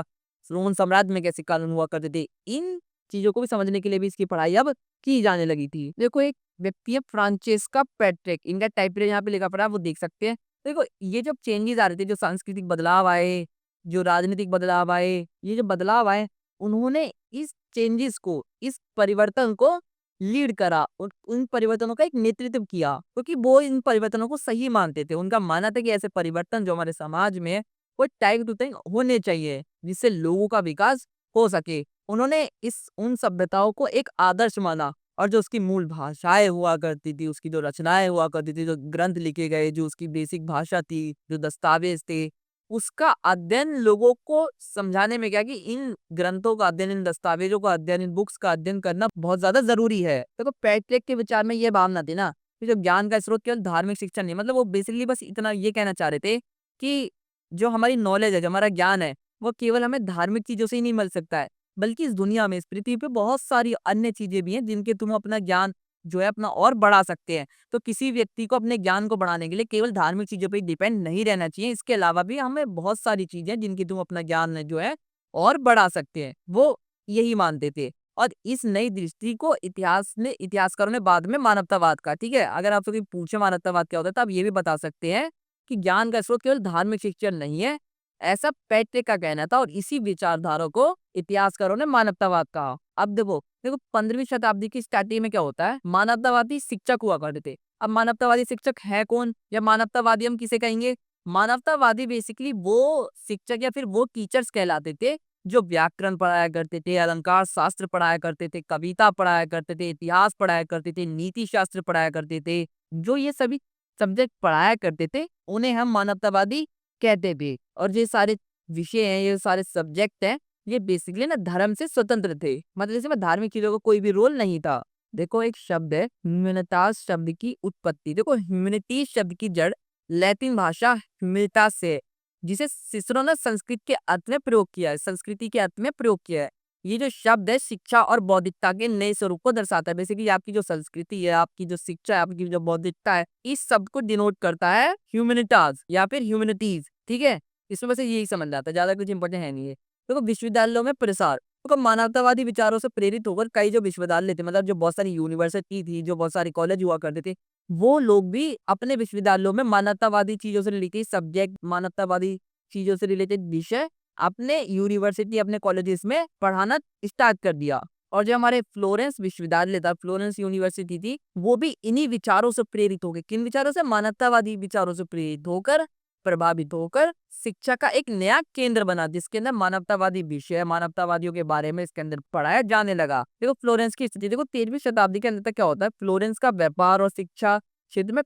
रोमन साम्राज्य में कैसे कानून हुआ करते थे, इन चीजों को भी समझने के लिए भी इसकी पढ़ाई अब की जाने लगी थी। देखो एक व्यक्ति है फ्रांचेस्का पेट्रिक, इनका टाइटल यहाँ पे लिखा पड़ा है, वो देख सकते हैं। देखो ये जो चेंजेस आ रहे थे, जो सांस्कृतिक बदलाव आए, जो राजनीतिक बदलाव आए, ये जो बदलाव आए, उन्होंने इस चेंजेस को, इस परिवर्तन को लीड करा और उन परिवर्तनों का एक नेतृत्व किया, क्योंकि वो इन परिवर्तनों को सही मानते थे। उनका मानना था कि ऐसे परिवर्तन जो हमारे समाज में है वो टाइम टू टाइम होने चाहिए, जिससे लोगों का विकास हो सके। उन्होंने इस उन सभ्यताओं को एक आदर्श माना, और जो उसकी मूल भाषाएं हुआ करती थी, उसकी जो रचनाएं हुआ करती थी, जो ग्रंथ लिखे गए, जो उसकी बेसिक भाषा थी, जो दस्तावेज थे, उसका अध्ययन लोगों को समझाने में क्या कि इन ग्रंथों का अध्ययन, इन दस्तावेजों का अध्ययन, इन बुक्स का अध्ययन करना बहुत ज्यादा जरूरी है। देखो पेट्रिक के विचार में ये भावना थी ना कि जो ज्ञान का स्रोत केवल धार्मिक शिक्षा नहीं, मतलब वो बेसिकली बस इतना ये कहना चाह रहे थे कि जो हमारी नॉलेज है, जो हमारा ज्ञान है, वो केवल हमें धार्मिक चीजों से ही नहीं मिल सकता है, बल्कि इस दुनिया में, इस पृथ्वी पे बहुत सारी अन्य चीजें भी हैं जिनके तुम अपना ज्ञान जो है अपना और बढ़ा सकते हैं। तो किसी व्यक्ति को अपने ज्ञान को बढ़ाने के लिए केवल धार्मिक चीजों पे डिपेंड नहीं रहना चाहिए, इसके अलावा भी हमें बहुत सारी चीजें जिनकी तुम अपना ज्ञान जो है और बढ़ा सकते हैं, वो यही मानते थे। और इस नई दृष्टि को इतिहासकारों ने बाद में मानवतावाद का, ठीक है, अगर आपसे कोई पूछे मानवतावाद क्या होता है तो आप ये भी बता सकते हैं कि ज्ञान का स्रोत केवल धार्मिक शिक्षण नहीं है, ऐसा पेट्रिक का कहना था। और इसी विचारधारा को इतिहासकारों ने मानवतावाद कहा। अब देखो देखो 15वीं शताब्दी की स्टार्टिंग में क्या होता है, मानवतावादी शिक्षक हुआ करते थे। अब मानवतावादी शिक्षक है कौन, या मानवतावादी हम किसे कहेंगे? मानवतावादी बेसिकली वो शिक्षक या फिर वो टीचर्स कहलाते थे जो व्याकरण पढ़ाया करते थे, अलंकार शास्त्र पढ़ाया करते थे, कविता पढ़ाया करते थे, इतिहास पढ़ाया करते थे, नीति शास्त्र पढ़ाया करते थे, जो ये सभी सब्जेक्ट पढ़ाया करते थे, उन्हें हम मानवतावादी कहते थे। और ये सारे विषय हैं, ये सारे सब्जेक्ट हैं, ये बेसिकली ना धर्म से स्वतंत्र थे। मतलब इसमें धार्मिक चीजों का कोई भी रोल नहीं था। देखो एक शब्द है ह्यूमैनिटास शब्द की उत्पत्ति। देखो ह्यूमैनिटीज शब्द की जड़ लैटिन भाषा ह्यूमैनिटास से है, जिसे सिसरो ने संस्कृत के अर्थ में प्रयोग किया है, संस्कृति के अर्थ में प्रयोग किया है। ये जो शब्द है शिक्षा और बौद्धिकता के नए स्वरूप को दर्शाता है। बेसिकली आपकी जो संस्कृति है, आपकी जो शिक्षा है, आपकी जो बौद्धिकता है, इस शब्द को डिनोट करता है ह्यूमैनिटास या फिर ह्यूमैनिटीज। ठीक है, इसमें बस यही समझ आता है, ज्यादा कुछ इंपॉर्टेंट है नहीं है। देखो विश्वविद्यालयों में प्रसार, तो मानवतावादी विचारों से प्रेरित होकर कई जो विश्वविद्यालय थे, मतलब जो बहुत सारी यूनिवर्सिटी थी, जो बहुत सारे कॉलेज हुआ करते थे, वो लोग भी अपने विश्वविद्यालयों में मानवतावादी चीजों से रिलेटेड सब्जेक्ट, मानवतावादी चीजों से रिलेटेड विषय अपने यूनिवर्सिटी, अपने कॉलेजेस में पढ़ाना स्टार्ट कर दिया। और जो हमारे फ्लोरेंस विश्वविद्यालय था, फ्लोरेंस यूनिवर्सिटी थी, वो भी इन्हीं विचारों से प्रेरित हो गए। किन विचारों से? मानवतावादी विचारों से प्रेरित होकर, प्रभावित होकर शिक्षा का एक नया केंद्र बना, जिसके अंदर मानवतावादी विषय, मानवतावादियों के बारे में इसके अंदर पढ़ाया जाने लगा। देखो फ्लोरेंस की स्थिति, देखो 13वीं शताब्दी के अंदर तक क्या होता है, फ्लोरेंस का व्यापार और शिक्षा क्षेत्र में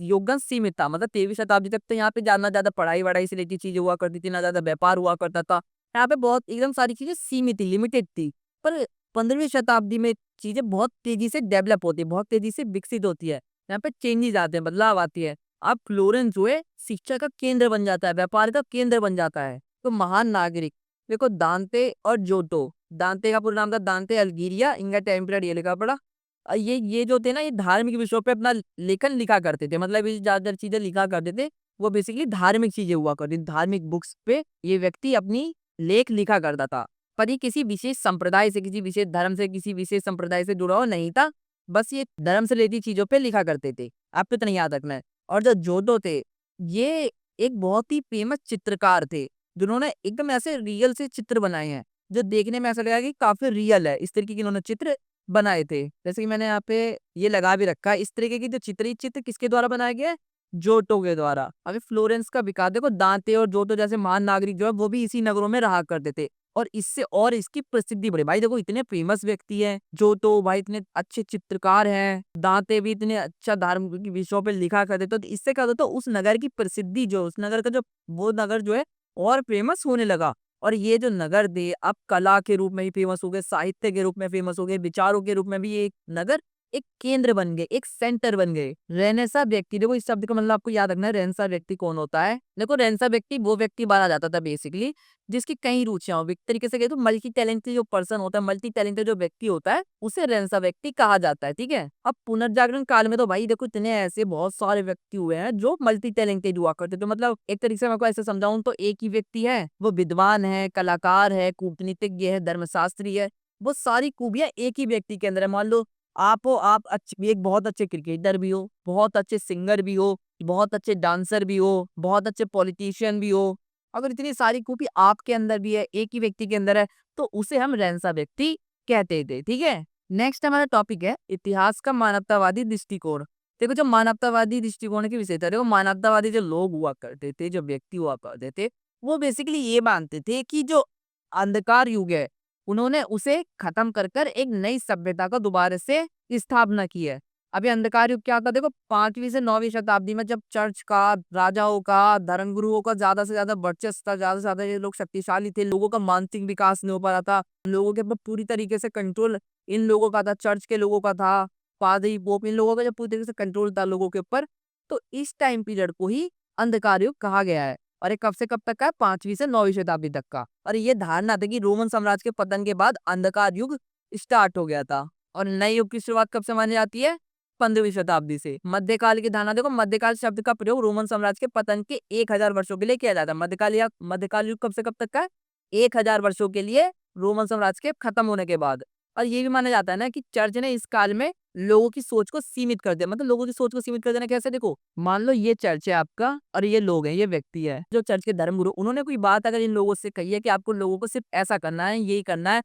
योगदान सीमित था। मतलब 13वीं शताब्दी तक तो यहाँ पे ज्यादा पढ़ाई वढ़ाई से रिलेटेड चीजें हुआ करती थी, ना ज्यादा व्यापार हुआ करता था। यहाँ पे बहुत एकदम सारी चीजें सीमित थी, लिमिटेड थी। पर 15वीं शताब्दी में चीजें बहुत तेजी से डेवलप होती है, बहुत तेजी से विकसित होती है। यहाँ पे चेंजेस आते हैं, बदलाव आती है। अब फ्लोरेंस जो है शिक्षा का केंद्र बन जाता है, व्यापार का केंद्र बन जाता है। तो महान नागरिक, देखो दांते और जोटो, दांते का पूरा नाम था दांते अल्गीरिया इंगा टेम्पररी, ये लिखा पड़ा। ये जो थे ना, ये धार्मिक विषयों पे अपना लेखन लिखा करते थे। मतलब ये ज्यादातर चीजें लिखा करते थे, वो बेसिकली धार्मिक चीजें हुआ करती थी। धार्मिक बुक्स पे ये व्यक्ति अपनी लेख लिखा करता था। पर ये किसी विशेष संप्रदाय से, किसी विशेष धर्म से, किसी विशेष संप्रदाय से जुड़ा हुआ नहीं था। बस ये धर्म से रिलेटेड चीजों पे लिखा करते थे। आपको इतना याद रखना है। और जो जोटो थे, ये एक बहुत ही फेमस चित्रकार थे, जिन्होंने एकदम ऐसे रियल से चित्र बनाए हैं, जो देखने में ऐसा लगा कि काफी रियल है। इस तरीके के इन्होंने चित्र बनाए थे। जैसे कि मैंने यहाँ पे ये लगा भी रखा है, इस तरीके की जो चित्र किसके द्वारा बनाया गया है? जोटो के द्वारा। अभी फ्लोरेंस का विकास देखो, दांते और जोटो जैसे महान नागरिक जो है वो भी इसी नगरों में रहा करते थे, और इससे और इसकी प्रसिद्धि बढ़ी। भाई देखो इतने फेमस व्यक्ति हैं, जोटो भाई इतने अच्छे चित्रकार हैं, दांते भी इतने अच्छा धार्मिक विषयों पे लिखा करते, तो इससे क्या होता, तो उस नगर की प्रसिद्धि, जो उस नगर का जो वो नगर जो है और फेमस होने लगा। और ये जो नगर थे अब कला के रूप में ही फेमस हो गए, साहित्य के रूप में फेमस हो गए, विचारों के रूप में भी ये नगर एक केंद्र बन गए, एक सेंटर बन गए। रेनेसा व्यक्ति, देखो इस शब्द का मतलब आपको याद रखना है, रेनेसा व्यक्ति कौन होता है? देखो रेनेसा व्यक्ति वो व्यक्ति माना जाता था बेसिकली जिसकी कई रुचियां हो। एक तरीके से कहे तो मल्टी टैलेंटेड जो पर्सन होता है, मल्टी टैलेंटेड जो व्यक्ति होता है, उसे रेनेसा व्यक्ति कहा जाता है। ठीक है, अब पुनर्जागरण काल में तो भाई देखो इतने ऐसे बहुत सारे व्यक्ति हुए हैं जो मल्टी टैलेंटेड हुआ करते। तो मतलब एक तरीके से मैं आपको ऐसे समझाऊं तो एक ही व्यक्ति है, वो विद्वान है, कलाकार है, कूटनीतिज्ञ है, धर्मशास्त्री है, वो सारी खूबियां एक ही व्यक्ति के अंदर है। मान लो आप अच्छे, एक बहुत अच्छे क्रिकेटर भी हो, बहुत अच्छे सिंगर भी हो, बहुत अच्छे डांसर भी हो, बहुत अच्छे पॉलिटिशियन भी हो, अगर इतनी सारी खूबी आपके अंदर भी है, एक ही व्यक्ति के अंदर है, तो उसे हम रेनेसा व्यक्ति कहते थे। ठीक है, नेक्स्ट हमारा टॉपिक है इतिहास का मानवतावादी दृष्टिकोण। देखो जो मानवतावादी दृष्टिकोण की विषय था, देखो मानवतावादी जो लोग हुआ करते थे, जो व्यक्ति हुआ करते थे, वो बेसिकली ये मानते थे कि जो अंधकार युग है, उन्होंने उसे खत्म कर कर एक नई सभ्यता का दोबारा से स्थापना की है। अभी अंधकार युग क्या था, देखो 5वीं से 9वीं शताब्दी में जब चर्च का, राजाओं का, धर्मगुरुओं का ज्यादा से ज्यादा वर्चस्व था, ज्यादा से ज्यादा ये लोग शक्तिशाली थे, लोगों का मानसिक विकास नहीं हो पा रहा था, लोगों के ऊपर पूरी तरीके से कंट्रोल इन लोगों का था, चर्च के लोगों का था, पादरी पोप इन लोगों का जब पूरी तरीके से कंट्रोल था लोगों के ऊपर, तो इस टाइम पीरियड को ही अंधकार युग कहा गया है। और ये कब से कब तक का है? 5वीं से 9वीं शताब्दी तक का। और ये धारणा थी कि रोमन साम्राज्य के पतन के बाद अंधकार युग स्टार्ट हो गया था। और नए युग की शुरुआत कब से मानी जाती है? 15वीं शताब्दी से। मध्यकाल की धारणा, देखो मध्यकाल शब्द का प्रयोग रोमन साम्राज्य के पतन के 1000 वर्षों के लिए किया जाता है। मध्यकाल या मध्यकाल युग कब से कब तक का है? 1000 वर्षों के लिए, रोमन साम्राज्य के खत्म होने के बाद। और ये भी माना जाता है ना कि चर्च ने इस काल में लोगों की सोच को सीमित कर दिया। मतलब लोगों की सोच को सीमित कर देना कैसे? देखो मान लो ये चर्च है आपका, और ये लोग हैं, ये व्यक्ति है, जो चर्च के धर्मगुरु, उन्होंने कोई बात अगर इन लोगों से कही है कि आपको लोगों को सिर्फ ऐसा करना है, यही करना है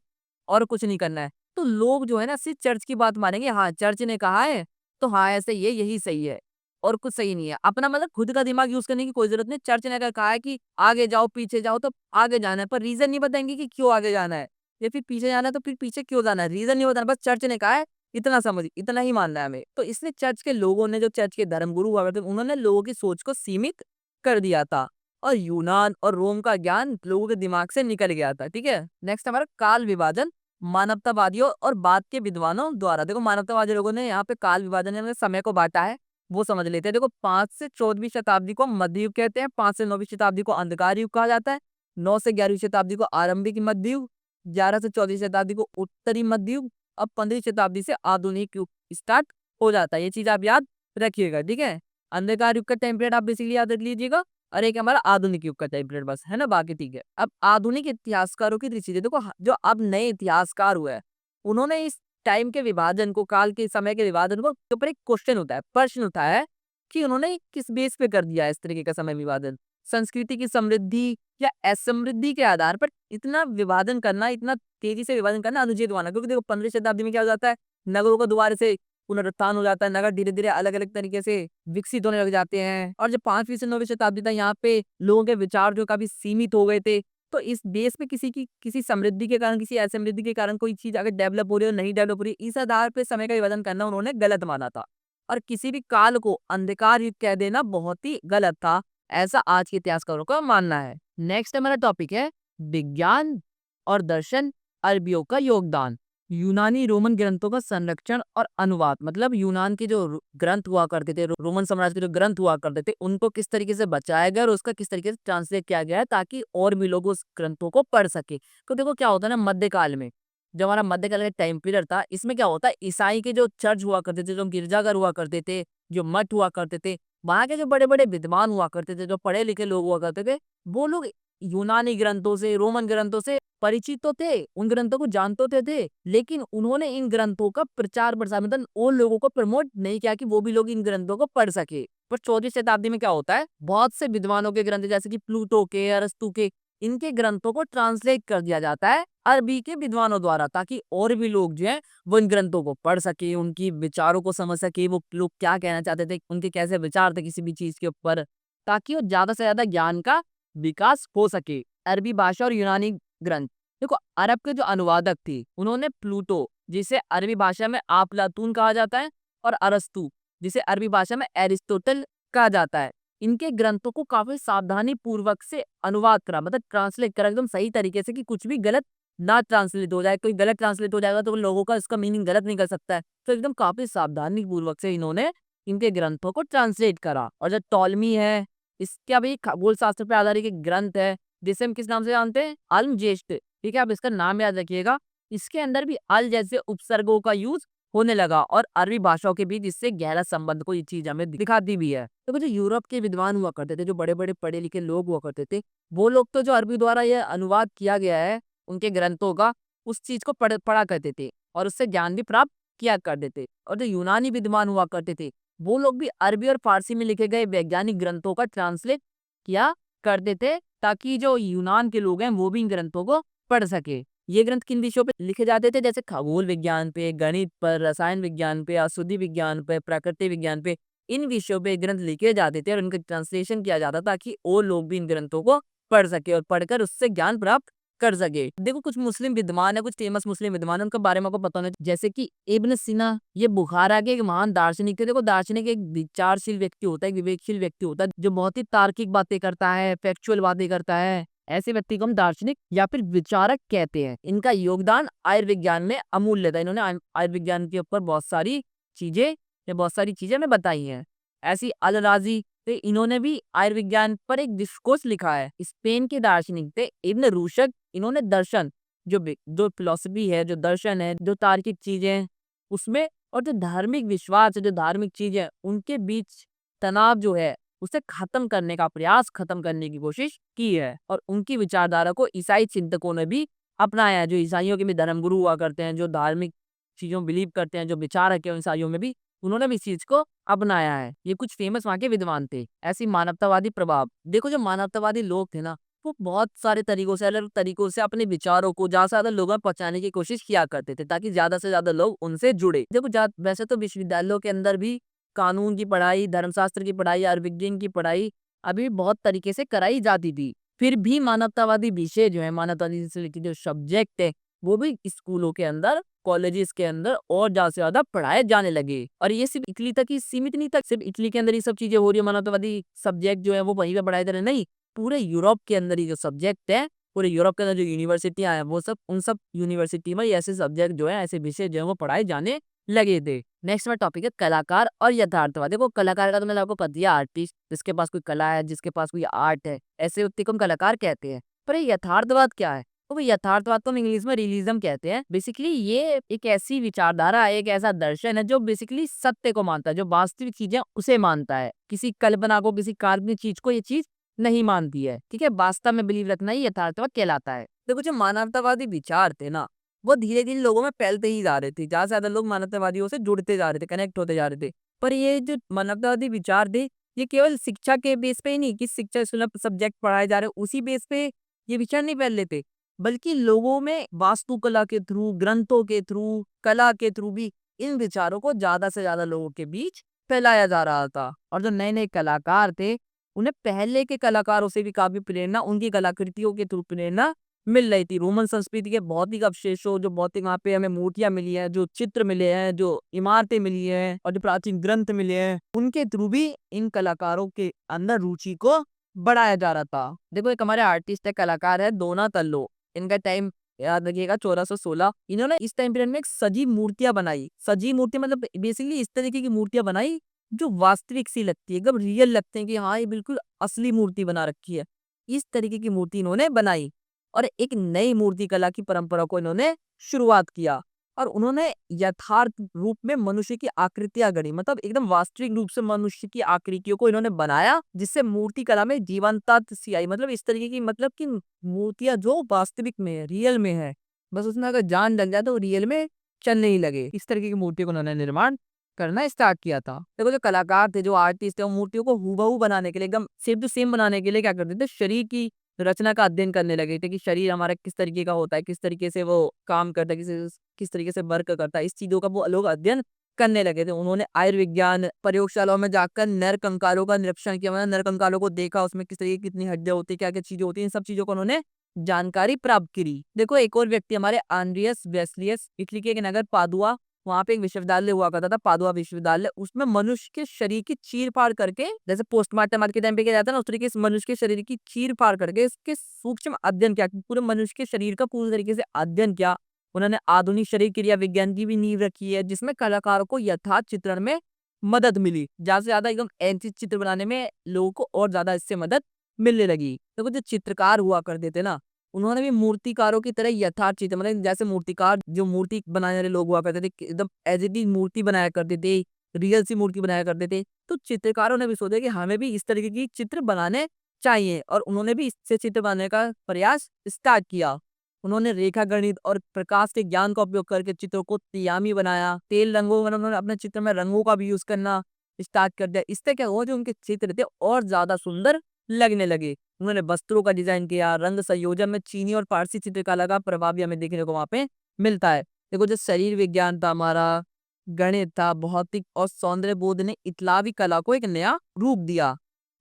और कुछ नहीं करना है, तो लोग जो है ना सिर्फ चर्च की बात मानेंगे। हाँ चर्च ने कहा है तो हाँ ऐसे ही है, यही सही है। और कुछ सही नहीं है। अपना मतलब खुद का दिमाग यूज करने की कोई जरूरत नहीं। चर्च ने अगर कहा है कि आगे जाओ पीछे जाओ तो आगे जाना है, पर रीजन नहीं बताएंगे कि क्यों आगे जाना है, या फिर पीछे जाना है तो फिर पीछे क्यों जाना है, रीजन नहीं बताना। बस चर्च ने कहा है इतना समझ, इतना ही मानना है हमें। तो इसलिए चर्च के लोगों ने, जो चर्च के धर्मगुरु हुआ करते, उन्होंने लोगों की सोच को सीमित कर दिया था, और यूनान और रोम का ज्ञान लोगों के दिमाग से निकल गया था। ठीक है, नेक्स्ट हमारा काल विभाजन मानवतावादियों और बाद के विद्वानों द्वारा। देखो मानवतावादी लोगों ने यहाँ पे काल विभाजन में समय को बांटा है, वो समझ लेते हैं। देखो 5 से 14वीं शताब्दी को मध्य युग कहते हैं, 5 से 9वीं शताब्दी को अंधकार युग कहा जाता है, 9 से 11वीं शताब्दी को आरंभिक मध्य युग, 11 से 14वीं शताब्दी को उत्तरी मध्य युग, अब 15वीं शताब्दी से आधुनिक युग स्टार्ट हो जाता है। ये चीज आप याद रखिएगा। ठीक है, अंधकार युग का टाइम पीरियड आप बेसिकली याद रख लीजिएगा, और एक हमारा आधुनिक युग का टाइम पीरियड, बस है ना, बाकी ठीक है। अब आधुनिक इतिहासकारों की दृष्टि से देखो, जो अब नए इतिहासकार हुए हैं, उन्होंने इस टाइम के विभाजन को, काल के समय के विभाजन को के ऊपर एक क्वेश्चन होता है, प्रश्न उठाया है कि उन्होंने किस बेस पे कर दिया है इस तरीके का समय विभाजन। संस्कृति की समृद्धि या असमृद्धि के आधार पर इतना विभाजन करना, इतना तेजी से विभाजन करना अनुचित माना। क्योंकि देखो 15वीं शताब्दी में क्या हो जाता है, नगरों को दोबारा से पुनरुत्थान हो जाता है, नगर धीरे धीरे अलग अलग तरीके से विकसित होने लग जाते हैं, और जब 5वीं से 9वीं शताब्दी तक यहाँ पे लोगों के विचार जो काफी सीमित हो गए थे, तो इस देश में किसी समृद्धि के कारण, किसी असमृद्धि के कारण कोई चीज अगर डेवलप हो रही है और नहीं डेवलप हो रही है, इस आधार पे समय का विभाजन करना उन्होंने गलत माना था, और किसी भी काल को अंधकार युग कह देना बहुत ही गलत था, ऐसा आज के इतिहासकारों का मानना है। नेक्स्ट हमारा टॉपिक है विज्ञान और दर्शन, अरबियों का योगदान। यूनानी रोमन ग्रंथों का संरक्षण और अनुवाद, मतलब यूनान के जो ग्रंथ हुआ करते थे, रोमन साम्राज्य के जो ग्रंथ हुआ करते थे, उनको किस तरीके से बचाया गया और उसका किस तरीके से ट्रांसलेट किया गया है, ताकि और भी लोग उस ग्रंथों को पढ़ सके। तो देखो क्या होता है ना, मध्यकाल में जो हमारा मध्यकाल का टाइम पीरियड था, इसमें क्या होता है, ईसाई के जो चर्च हुआ करते थे, जो गिरजाघर हुआ करते थे, जो मठ हुआ करते थे, वहां के जो बड़े बड़े विद्वान हुआ करते थे, जो पढ़े लिखे लोग हुआ करते थे, वो लोग यूनानी ग्रंथों से, रोमन ग्रंथों से परिचित तो थे, उन ग्रंथों को जानते तो थे, लेकिन उन्होंने इन ग्रंथों का प्रचार प्रसार, मतलब और लोगों को प्रमोट नहीं किया कि वो भी लोग इन ग्रंथों को पढ़ सके। पर 14वीं शताब्दी में क्या होता है, बहुत से विद्वानों के ग्रंथ, जैसे कि प्लूटो के, अरस्तु के, इनके ग्रंथों को ट्रांसलेट कर दिया जाता है अरबी के विद्वानों द्वारा, ताकि और भी लोग जो है वो इन ग्रंथों को पढ़ सके, उनकी विचारों को समझ सके, वो लोग क्या कहना चाहते थे, उनके कैसे विचार थे किसी भी चीज के ऊपर, ताकि वो ज्यादा से ज्यादा ज्ञान का विकास हो सके। अरबी भाषा और यूनानी ग्रंथ, देखो अरब के जो अनुवादक थे, उन्होंने प्लूटो, जिसे अरबी भाषा में आपलातून कहा जाता है, और अरस्तु, जिसे अरबी भाषा में एरिस्टोटल कहा जाता है, इनके ग्रंथों को काफी सावधानी पूर्वक से अनुवाद करा, मतलब ट्रांसलेट करा एकदम सही तरीके से, कि कुछ भी गलत ना ट्रांसलेट हो जाए। कोई गलत ट्रांसलेट हो जाएगा तो लोगों का इसका मीनिंग गलत निकल सकता है, तो एकदम काफी सावधानी पूर्वक से इन्होंने इनके ग्रंथों को ट्रांसलेट करा। और जो टॉलमी है, इसका भी खगोल शास्त्र पर आधारित एक ग्रंथ है, जिसे हम किस नाम से जानते हैं, अल्मजेस्ट। ठीक है, आप इसका नाम याद रखिएगा। इसके अंदर भी अल जैसे उपसर्गों का यूज होने लगा, और अरबी भाषाओं के बीच इससे गहरा संबंध को ये चीज हमें दिखाती भी है। तो जो यूरोप के विद्वान हुआ करते थे, जो बड़े बड़े पढ़े लिखे लोग हुआ करते थे, वो लोग तो जो अरबी द्वारा यह अनुवाद किया गया है उनके ग्रंथों का, उस चीज को पढ़ा करते थे, और उससे ज्ञान भी प्राप्त किया करते थे। और जो यूनानी विद्वान हुआ करते थे, वो लोग भी अरबी और फारसी में लिखे गए वैज्ञानिक ग्रंथों का ट्रांसलेट किया करते थे, ताकि जो यूनान के लोग हैं वो भी इन ग्रंथों को पढ़ सके। ये ग्रंथ किन विषयों पे लिखे जाते थे, जैसे खगोल विज्ञान पे, गणित पर, रसायन विज्ञान पे, अशुद्धि विज्ञान पे, प्रकृति विज्ञान पे, इन विषयों पे ग्रंथ लिखे जाते थे, और इनका ट्रांसलेशन किया जाता ताकि और लोग भी इन ग्रंथों को पढ़ सके और पढ़कर उससे ज्ञान प्राप्त कर सके। देखो कुछ मुस्लिम विद्वान है, कुछ फेमस मुस्लिम विद्वान है, उनके बारे में आपको पता होना चाहिए, जैसे कि इब्न सीना, ये बुखारा के एक महान दार्शनिक थे। देखो दार्शनिक एक विचारशील व्यक्ति होता है, एक विवेकशील व्यक्ति होता है, जो बहुत ही तार्किक बातें करता है, फैक्चुअल बातें करता है, ऐसे व्यक्ति को हम दार्शनिक या फिर विचारक कहते हैं। इनका योगदान आयुर्विज्ञान में अमूल्य था, इन्होंने आयुर्विज्ञान के ऊपर बहुत सारी चीजें हमें बताई हैं। ऐसी अल राजी, तो इन्होंने भी आयुर्विज्ञान पर एक डिस्कोर्स लिखा है। स्पेन के दार्शनिक थे इब्न रूशद, इन्होंने दर्शन, जो फिलोसफी है, जो दर्शन है, जो तार्किक चीजें उसमें, और जो धार्मिक विश्वास है, जो धार्मिक चीजें, उनके बीच तनाव जो है उसे खत्म करने का प्रयास, खत्म करने की कोशिश की है। और उनकी विचारधारा को ईसाई चिंतकों ने भी अपनाया है, जो ईसाइयों के भी धर्मगुरु हुआ करते हैं, जो धार्मिक चीजों बिलीव करते हैं, जो विचारक है ईसाइयों में भी, उन्होंने भी इस चीज को अपनाया है। ये कुछ फेमस वहां के विद्वान थे। ऐसी मानवतावादी प्रभाव, देखो जो मानवतावादी लोग थे ना, वो बहुत सारे तरीकों से, अलग तरीकों से अपने विचारों को ज्यादा से ज्यादा लोगों में पहुंचाने की कोशिश किया करते थे, ताकि ज्यादा से ज्यादा लोग उनसे जुड़े। देखो वैसे तो विश्वविद्यालयों के अंदर भी कानून की पढ़ाई, धर्मशास्त्र की पढ़ाई, आयुर्विज्ञान की पढ़ाई अभी बहुत तरीके से कराई जाती थी। फिर भी मानवतावादी विषय जो है, मानवतावादी से रिलेटेड जो सब्जेक्ट है, वो भी स्कूलों के अंदर, कॉलेजेस के अंदर और ज़्यादा से ज़्यादा पढ़ाए जाने लगे। और ये सिर्फ इटली तक ही सीमित नहीं था, सिर्फ इटली के अंदर ये सब चीज़ें हो रही है, मानवतावादी सब्जेक्ट जो है वो वहीं पे पढ़ाए जा रहे हैं, नहीं, पूरे यूरोप के अंदर ये जो सब्जेक्ट है, पूरे यूरोप के अंदर जो यूनिवर्सिटियाँ हैं, वो सब उन सब यूनिवर्सिटी में ऐसे सब्जेक्ट जो है, ऐसे विषय जो है वो पढ़ाए जाने लगे थे। नेक्स्ट में टॉपिक है कलाकार और यथार्थवाद। देखो कलाकार का तो मैंने आपको पता दिया, आर्टिस्ट, जिसके पास कोई कला है, जिसके पास कोई आर्ट है, ऐसे व्यक्ति को हम कलाकार कहते हैं। पर ये यथार्थवाद क्या है? तो वो यथार्थवाद को हम इंग्लिश में रियलिज्म कहते हैं। बेसिकली ये एक ऐसी विचारधारा है, एक ऐसा दर्शन है जो बेसिकली सत्य को मानता है, जो वास्तविक चीजें उसे मानता है, किसी कल्पना को, किसी काल्पनिक चीज को ये चीज नहीं मानती है। ठीक है, वास्तव में बिलीव रखना ही यथार्थवाद कहलाता है। देखो जो मानवतावादी विचार थे ना, वो धीरे-धीरे लोगों में फैलते ही जा रहे थे। ज़्यादा से ज़्यादा लोग मानवतावादियों से जुड़ते जा रहे थे, कनेक्ट होते जा रहे थे। पर ये जो मानवतावादी विचार थे, ये केवल शिक्षा के बेस पे ही नहीं कि शिक्षा स्कूल में सब्जेक्ट पढ़ाए जा रहे हैं, उसी बेस पे ये विचार नहीं फैल रहे थे। बल्कि लोगों में वास्तुकला के थ्रू, ग्रंथों के थ्रू, कला के थ्रू भी इन विचारों को ज़्यादा से ज़्यादा लोगों के बीच फैलाया जा रहा था। और जो नए-नए कलाकार थे, उन्हें पहले के कलाकारों से भी काफ़ी प्रेरणा, उनकी कलाकृतियों के थ्रू प्रेरणा मिल रही थी। रोमन संस्कृति के भौतिक अवशेषों, जो भौतिक वहाँ पे हमें मूर्तियाँ मिली हैं, जो चित्र मिले हैं, जो इमारतें मिली हैं और जो प्राचीन ग्रंथ मिले हैं, उनके थ्रू भी इन कलाकारों के अंदर रुचि को बढ़ाया जा रहा था। देखो एक हमारे आर्टिस्ट है, कलाकार है डोनाटेल्लो। इनका टाइम याद रखिएगा 1416। इन्होंने इस टाइम पीरियड में एक सजीव मूर्तियाँ बनाई। सजीव मूर्ति मतलब बेसिकली इस तरीके की मूर्तियाँ बनाई जो वास्तविक सी लगती है, एकदम रियल लगते हैं कि हाँ, ये बिल्कुल असली मूर्ति बना रखी है। इस तरीके की मूर्ति इन्होंने बनाई। और एक नई मूर्ति कला की परंपरा को इन्होंने शुरुआत किया और उन्होंने यथार्थ रूप में मनुष्य की आकृतियां गढ़ी, मतलब एकदम वास्तविक रूप से मनुष्य की आकृतियों को इन्होंने बनाया, जिससे मूर्ति कला में जीवंतता सी आई। मतलब इस तरीके की, मतलब कि मूर्तियां जो वास्तविक में है, रियल में है, बस उसमें अगर जान लग जाए तो रियल में चलने ही लगे। इस तरीके की मूर्ति को उन्होंने निर्माण करना स्टार्ट किया था। देखो जो कलाकार थे, जो आर्टिस्ट थे, वो मूर्तियों को हूबहू बनाने के लिए, एकदम सेम टू सेम बनाने के लिए क्या करते थे, शरीर की रचना का अध्ययन करने लगे थे कि शरीर हमारा किस तरीके का होता है, किस तरीके से वो काम करता है, किस तरीके से वर्क करता है, इस चीजों का वो लोग अध्ययन करने लगे थे। उन्होंने आयुर्विज्ञान प्रयोगशालाओं में जाकर नर कंकालों का निरीक्षण किया, मतलब नर कंकालों को देखा, उसमें किस तरीके की कितनी हड्डियां होती है, क्या क्या चीजें होती है, इन सब चीजों को उन्होंने जानकारी प्राप्त करी। देखो एक और व्यक्ति हमारे आंद्रियस वेस्लियस, इटली के एक नगर पादुआ, वहां पे एक विश्वविद्यालय हुआ करता था, पादुआ विश्वविद्यालय। उसमें मनुष्य के शरीर की चीर-फाड़ करके, जैसे पोस्टमार्टम आज के टाइम पे किया जाता है ना, उस तरीके से मनुष्य के शरीर की चीर-फाड़ करके इसके सूक्ष्म अध्ययन किया, पूरे मनुष्य के शरीर का पूरी तरीके से अध्ययन किया। उन्होंने आधुनिक शरीर क्रिया विज्ञान की भी नींव रखी है, जिसमें कलाकारों को यथार्थ चित्रण में मदद मिली। ज्यादा से ज्यादा एकदम ऐसे चित्र बनाने में लोगों को और ज्यादा इससे मदद मिलने लगी। देखो जो चित्रकार हुआ करते थे ना, उन्होंने भी मूर्तिकारों की तरह यथार्थ चित्र, मतलब जैसे मूर्तिकार, जो मूर्ति बनाने वाले लोग हुआ करते थे, एकदम एज इट इज मूर्ति बनाया करते थे, रियल सी मूर्ति बनाया करते थे। तो चित्रकारों ने भी सोचा कि हमें भी इस तरीके की चित्र बनाने चाहिए और उन्होंने भी इससे चित्र बनाने का प्रयास स्टार्ट किया। उन्होंने रेखा गणित और प्रकाश के ज्ञान का उपयोग करके चित्रों को तियामी बनाया। तेल रंगों में उन्होंने अपने चित्र में रंगों का भी यूज करना स्टार्ट कर दिया। इससे क्या हुआ, जो उनके चित्र थे और ज्यादा सुंदर लगने लगे। उन्होंने वस्त्रों का डिजाइन किया, रंग संयोजन में चीनी और पारसी चित्रकला का प्रभाव भी हमें देखने को वहां पे मिलता है। देखो जो शरीर विज्ञान था हमारा, गणित था, भौतिक और सौंदर्य बोध ने इतालवी कला को एक नया रूप दिया।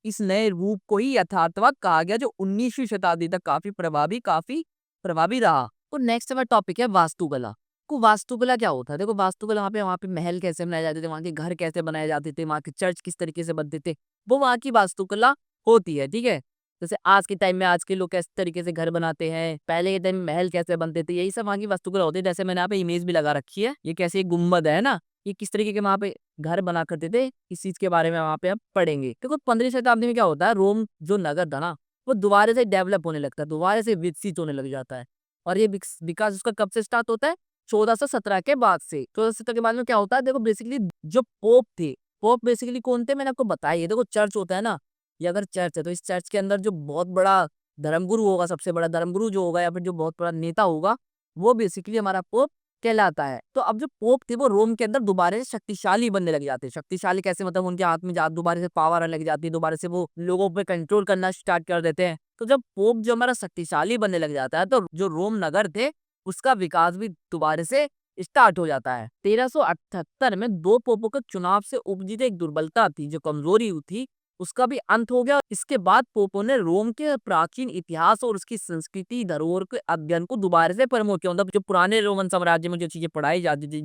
इस नए रूप को ही यथार्थवाद कहा गया, जो 19वीं शताब्दी तक काफी प्रभावी रहा। तो नेक्स्ट हमारा टॉपिक है वास्तुकला। को वास्तुकला क्या होता है? देखो वास्तुकला वहाँ पे महल कैसे बनाए जाते थे, वहाँ के घर कैसे बनाए जाते थे, वहाँ के चर्च किस तरीके से बनते थे, वो वहाँ की वास्तुकला होती है। ठीक है, जैसे आज के टाइम में आज के लोग किस तरीके से घर बनाते हैं, पहले के टाइम में महल कैसे बनते थे, यही सब वहाँ की वास्तुकला होती है। जैसे मैंने यहाँ पे इमेज भी लगा रखी है, ये कैसे गुम्बद है ना, ये किस तरीके के वहाँ पे घर बना करते थे, इस चीज के बारे में वहाँ पे आप पढ़ेंगे। देखो 15वीं शताब्दी में क्या होता है, रोम जो नगर था ना, वो दोबारा से डेवलप होने लगता है, दोबारा से विकसित होने लग जाता है। और ये विकास उसका कब से स्टार्ट होता है, 1417 के बाद से। 1417 के बाद में क्या होता है, देखो बेसिकली जो पोप थे, पोप बेसिकली कौन थे, मैंने आपको बताया। देखो चर्च होता है ना, ये अगर चर्च है तो इस चर्च के अंदर जो बहुत बड़ा धर्मगुरु होगा, सबसे बड़ा धर्मगुरु जो होगा या फिर जो बहुत बड़ा नेता होगा, वो बेसिकली हमारा पोप कहलाता है। तो अब जो पोप थे वो रोम के अंदर दोबारा से शक्तिशाली बनने लग जाते हैं। शक्तिशाली कैसे, मतलब उनके हाथ में दोबारा से पावर आने लग जाती है, दोबारा से वो लोगों पे कंट्रोल करना स्टार्ट कर देते हैं। तो जब पोप जो हमारा शक्तिशाली बनने लग जाता है, तो जो रोम नगर थे उसका विकास भी दोबारा से स्टार्ट हो जाता है। 1378 में 2 पोपों के चुनाव से उपजी जो एक दुर्बलता थी, जो कमजोरी थी, उसका भी अंत हो गया। इसके बाद पोपों ने रोम के प्राचीन इतिहास और उसकी संस्कृति धरोहर के अध्ययन को दोबारा से प्रमोट किया। मतलब जो पुराने रोमन साम्राज्य में जो चीजें पढ़ाई जाती थी,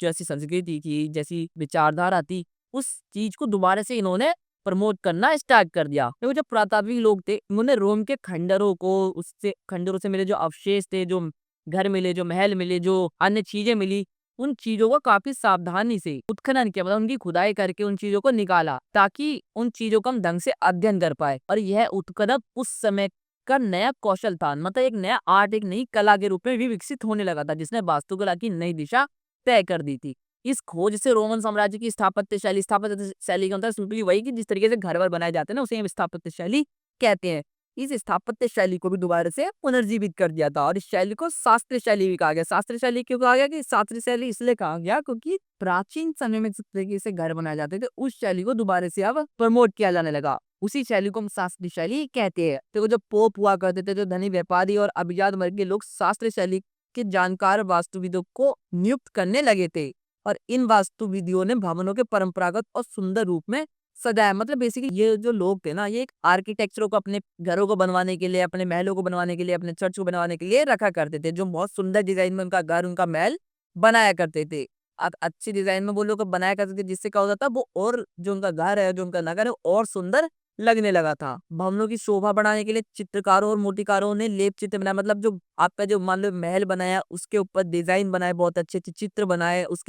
जैसी संस्कृति थी, जैसी विचारधारा थी, उस चीज को दोबारा से इन्होंने प्रमोट करना स्टार्ट कर दिया। देखो जो पुरातात्विक लोग थे, उन्होंने रोम के खंडरों से मिले जो अवशेष थे, जो घर मिले, जो महल मिले, जो अन्य चीजें मिली, उन चीजों को काफी सावधानी से उत्खनन किया, मतलब उनकी खुदाई करके उन चीजों को निकाला, ताकि उन चीजों का हम ढंग से अध्ययन कर पाए। और यह उत्खनन उस समय का नया कौशल था, मतलब एक नया आर्ट, एक नई कला के रूप में भी विकसित होने लगा था, जिसने वास्तुकला की नई दिशा तय कर दी थी। इस खोज से रोमन साम्राज्य की स्थापत्य शैली का मतलब सिंपली वही कि जिस तरीके से घर वर बनाए जाते हैं ना, उसे हम स्थापत्य शैली कहते हैं। इस स्थापत्य शैली को भी दोबारा से पुनर्जीवित कर दिया था, और इस शैली को शास्त्रीय शैली भी कहा गया। शास्त्रीय शैली क्यों कहा गया? कि शास्त्रीय शैली इसलिए कहा गया क्योंकि प्राचीन समय में जिस तरीके से घर बनाए जाते थे, उस शैली को दोबारा से अब प्रमोट किया जाने लगा। उसी शैली को हम शास्त्रीय शैली कहते हैं। तो जो पोप हुआ करते थे, जो धनी व्यापारी और अभिजात वर्ग के लोग शास्त्रीय शैली के जानकार वास्तुविदों को नियुक्त करने लगे थे, और इन वास्तुविदियों ने भवनों के परंपरागत और सुंदर रूप में सजाया। मतलब बेसिकली ये जो लोग थे ना, ये एक आर्किटेक्चरों को अपने घरों को बनवाने के लिए, अपने महलों को बनवाने के लिए, अपने चर्च को बनवाने के लिए रखा करते थे, जो बहुत सुंदर डिजाइन में उनका घर, उनका महल बनाया करते थे। अच्छी डिजाइन में वो लोग बनाया करते थे, जिससे क्या होता था, वो और जो उनका घर है, जो उनका नगर है, और सुंदर लगने लगा था। भवनों की शोभा बढ़ाने के लिए चित्रकारों और मूर्तिकारों ने लेप चित्र बनाया। मतलब जो आपका जो मान लो महल बनाया, उसके ऊपर डिजाइन बनाए, बहुत अच्छे अच्छे चित्र बनाए, उस